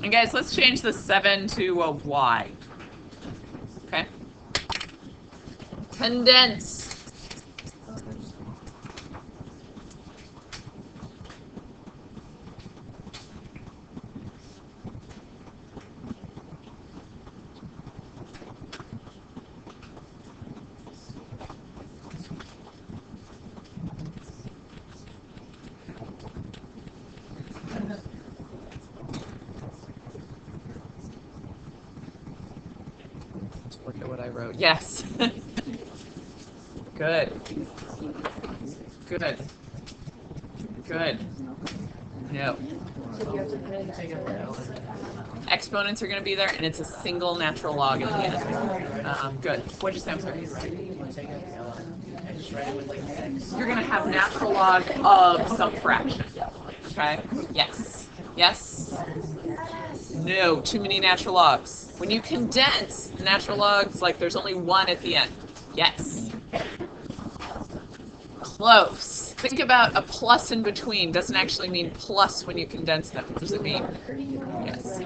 [SPEAKER 1] And guys, let's change the 7 to a y. Okay? Condense. Look at what I wrote. Yes. Good. Good. Good. No. Exponents are going to be there, and it's a single natural log at the end. Good. What'd you say? I'm sorry. You're going to have natural log of some fraction. Okay? Yes. Yes? No. Too many natural logs. When you condense natural logs, like there's only one at the end. Yes. Close. Think about a plus in between. Doesn't actually mean plus when you condense them. What does it mean? Yes.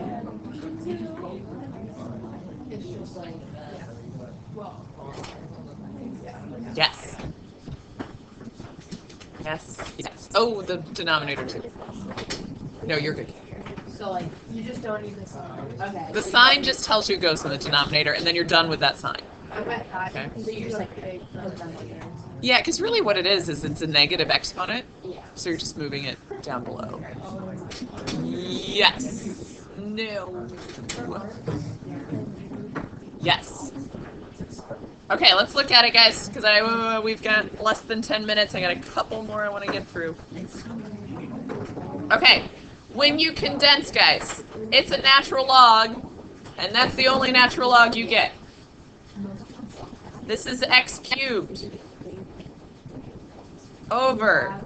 [SPEAKER 1] Yes. Yes. Yes. Oh, the denominator too. No, you're good.
[SPEAKER 2] So like you just don't need the sign. Okay.
[SPEAKER 1] The sign just tells you it goes in the denominator, and then you're done with that sign.
[SPEAKER 2] Okay. So you just like put them later.
[SPEAKER 1] Yeah, because really what it is it's a negative exponent. So you're just moving it down below. Yes. No. Yes. Okay, let's look at it, guys, because we've got less than 10 minutes. I got a couple more I want to get through. Okay. When you condense, guys, it's a natural log, and that's the only natural log you get. This is x cubed over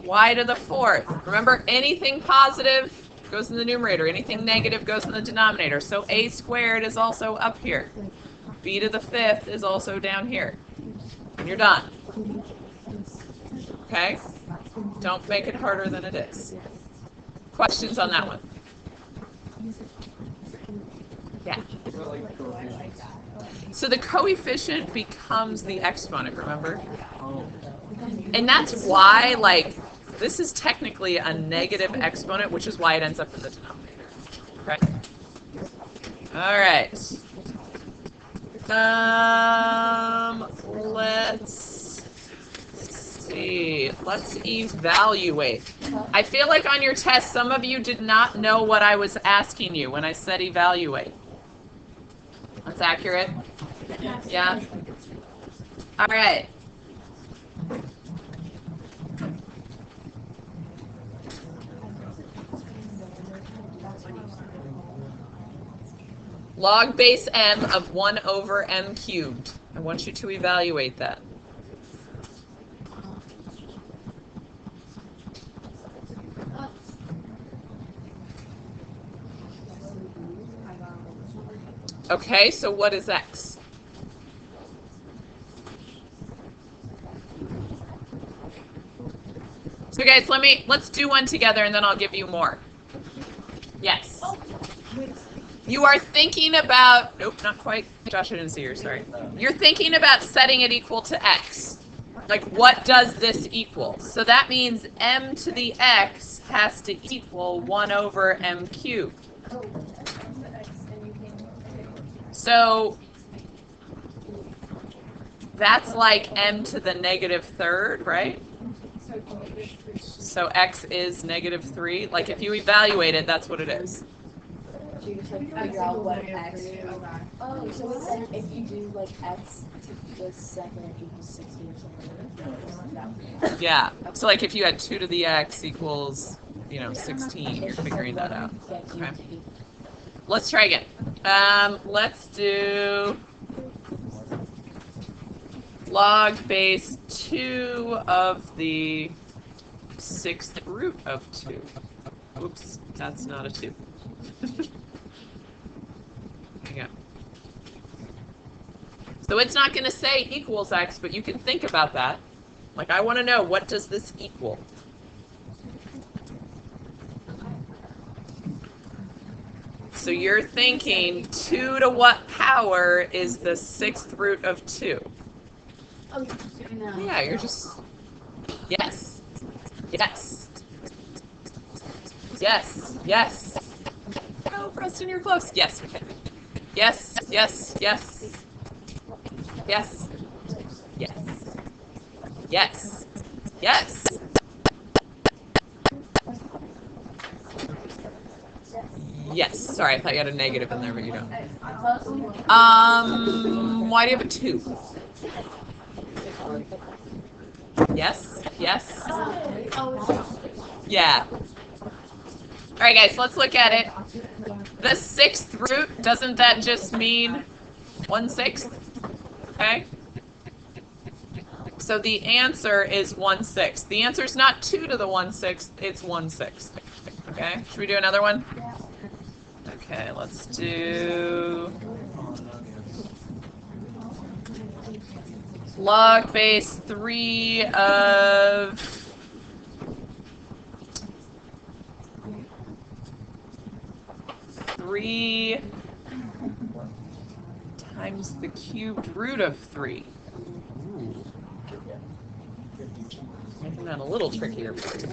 [SPEAKER 1] y to the 4th. Remember, anything positive goes in the numerator. Anything negative goes in the denominator. So a squared is also up here. B to the 5th is also down here. And you're done. Okay? Don't make it harder than it is. Questions on that one? Yeah. So the coefficient becomes the exponent, remember? And that's why, like, this is technically a negative exponent, which is why it ends up in the denominator. Okay? All right. Let's see. Let's evaluate. I feel like on your test, some of you did not know what I was asking you when I said evaluate. That's accurate? Yeah? All right. Log base m of 1 over m cubed. I want you to evaluate that. Okay, so what is x? So guys, let's do one together and then I'll give you more. Yes. You are thinking about, nope, not quite. Josh, I didn't see yours, sorry. You're thinking about setting it equal to x. Like, what does this equal? So that means m to the x has to equal 1 over m cubed. So that's like m to the negative third, right? So x is negative 3. Like if you evaluate it, that's what it is.
[SPEAKER 2] So you just like figure out what x. Oh, so it's like if you do like x to the second equals 60 or something.
[SPEAKER 1] Yeah. So like if you had 2 to the x equals, 16, you're figuring that out. Okay. Let's try again. Let's do log base 2 of the 6th root of 2. Oops, that's not a 2. Yeah. So it's not going to say equals x, but you can think about that. Like, I want to know, what does this equal? So you're thinking 2 to what power is the 6th root of 2?
[SPEAKER 3] Oh, no.
[SPEAKER 1] Yeah, you're just... Yes. Yes. Yes. Yes. Oh, Preston, you're close. Yes, okay. Yes, yes, yes. Yes. Yes. Yes. Yes. Yes. Sorry, I thought you had a negative in there, but you don't. Why do you have a 2? Yes? Yes? Yeah. All right, guys, let's look at it. The 6th root, doesn't that just mean 1/6? Okay? So the answer is 1/6. The answer is not 2 to the 1/6, it's 1/6. Okay? Should we do another one? Okay, let's do log base 3 of 3 times the cubed root of 3. Making that a little trickier for you.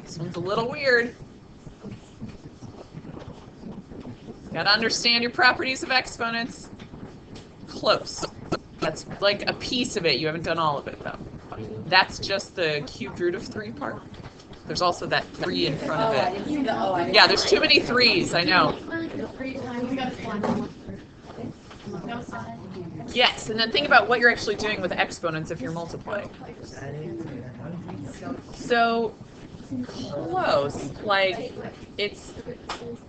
[SPEAKER 1] This one's a little weird. Gotta understand your properties of exponents. Close. That's like a piece of it. You haven't done all of it, though. That's just the cubed root of 3 part. There's also that 3 in front of it. Yeah, there's too many 3s, I know. Yes, and then think about what you're actually doing with exponents if you're multiplying. So, close. Like, it's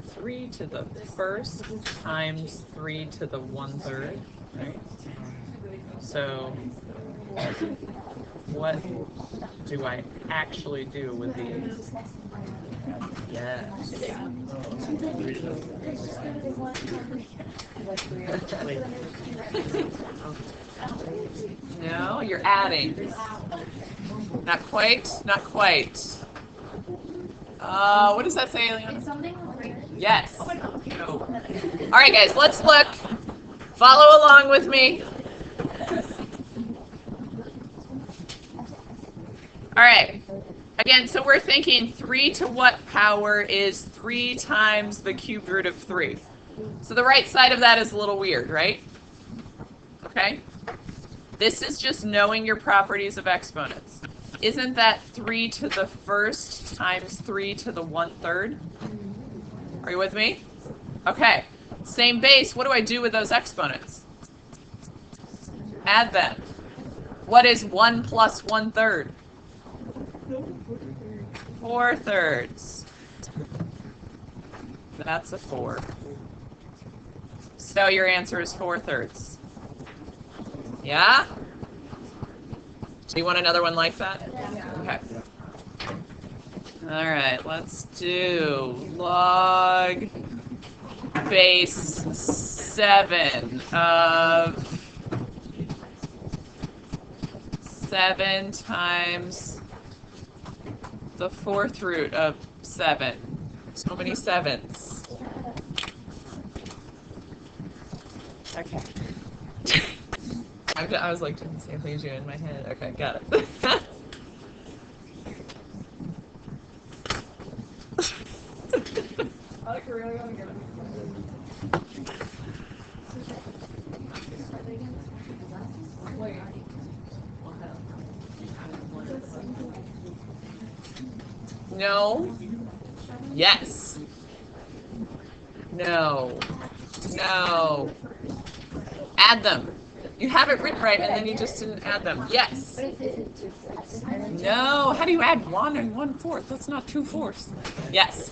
[SPEAKER 1] 3 to the 1st times 3 to the 1/3, right? So, what do I actually do with these? Yes. No, you're adding. Not quite, not quite. What does that say, Leona? Yes. No. All right, guys, let's look. Follow along with me. All right. Again, so we're thinking 3 to what power is 3 times the cubed root of 3? So the right side of that is a little weird, right? Okay? This is just knowing your properties of exponents. Isn't that 3 to the 1st times 3 to the 1/3? Are you with me? Okay. Same base. What do I do with those exponents? Add them. What is 1 plus 1/3? 4/3. That's a 4. So your answer is 4/3. Yeah? Do you want another one like that? Okay. All right, let's do log base 7 of 7 times the 4th root of 7. So many 7s. Okay. I was like doing the same thing as you in my head. Okay, got it. No. Yes. No. No. Add them. You have it written right, and then you just didn't add them. Yes. No. How do you add 1 and 1/4? That's not 2/4. Yes.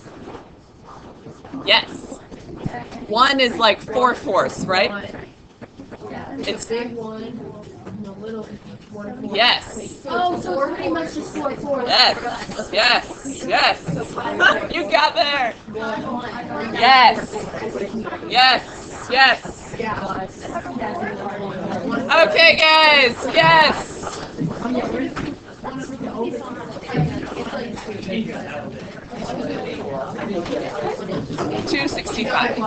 [SPEAKER 1] Yes. 1 is like 4/4, right? It's
[SPEAKER 2] big one and a little 1/4.
[SPEAKER 1] yes.
[SPEAKER 2] Oh, so we're pretty much just 4/4.
[SPEAKER 1] Yes. Yes. Yes. You got there. Yes. Yes. Yes. Okay, guys. Yes. 265.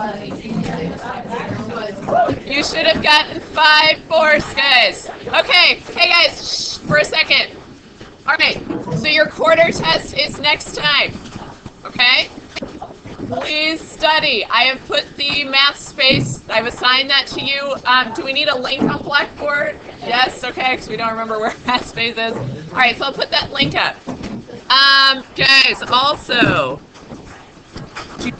[SPEAKER 1] You should have gotten 5/4, guys. Okay, hey guys, shh, for a second. All right, so your quarter test is next time. Okay? Please study. I have put the math space. I've assigned that to you. Do we need a link on Blackboard? Yes. Okay, because we don't remember where math space is. All right, so I'll put that link up. Guys, also.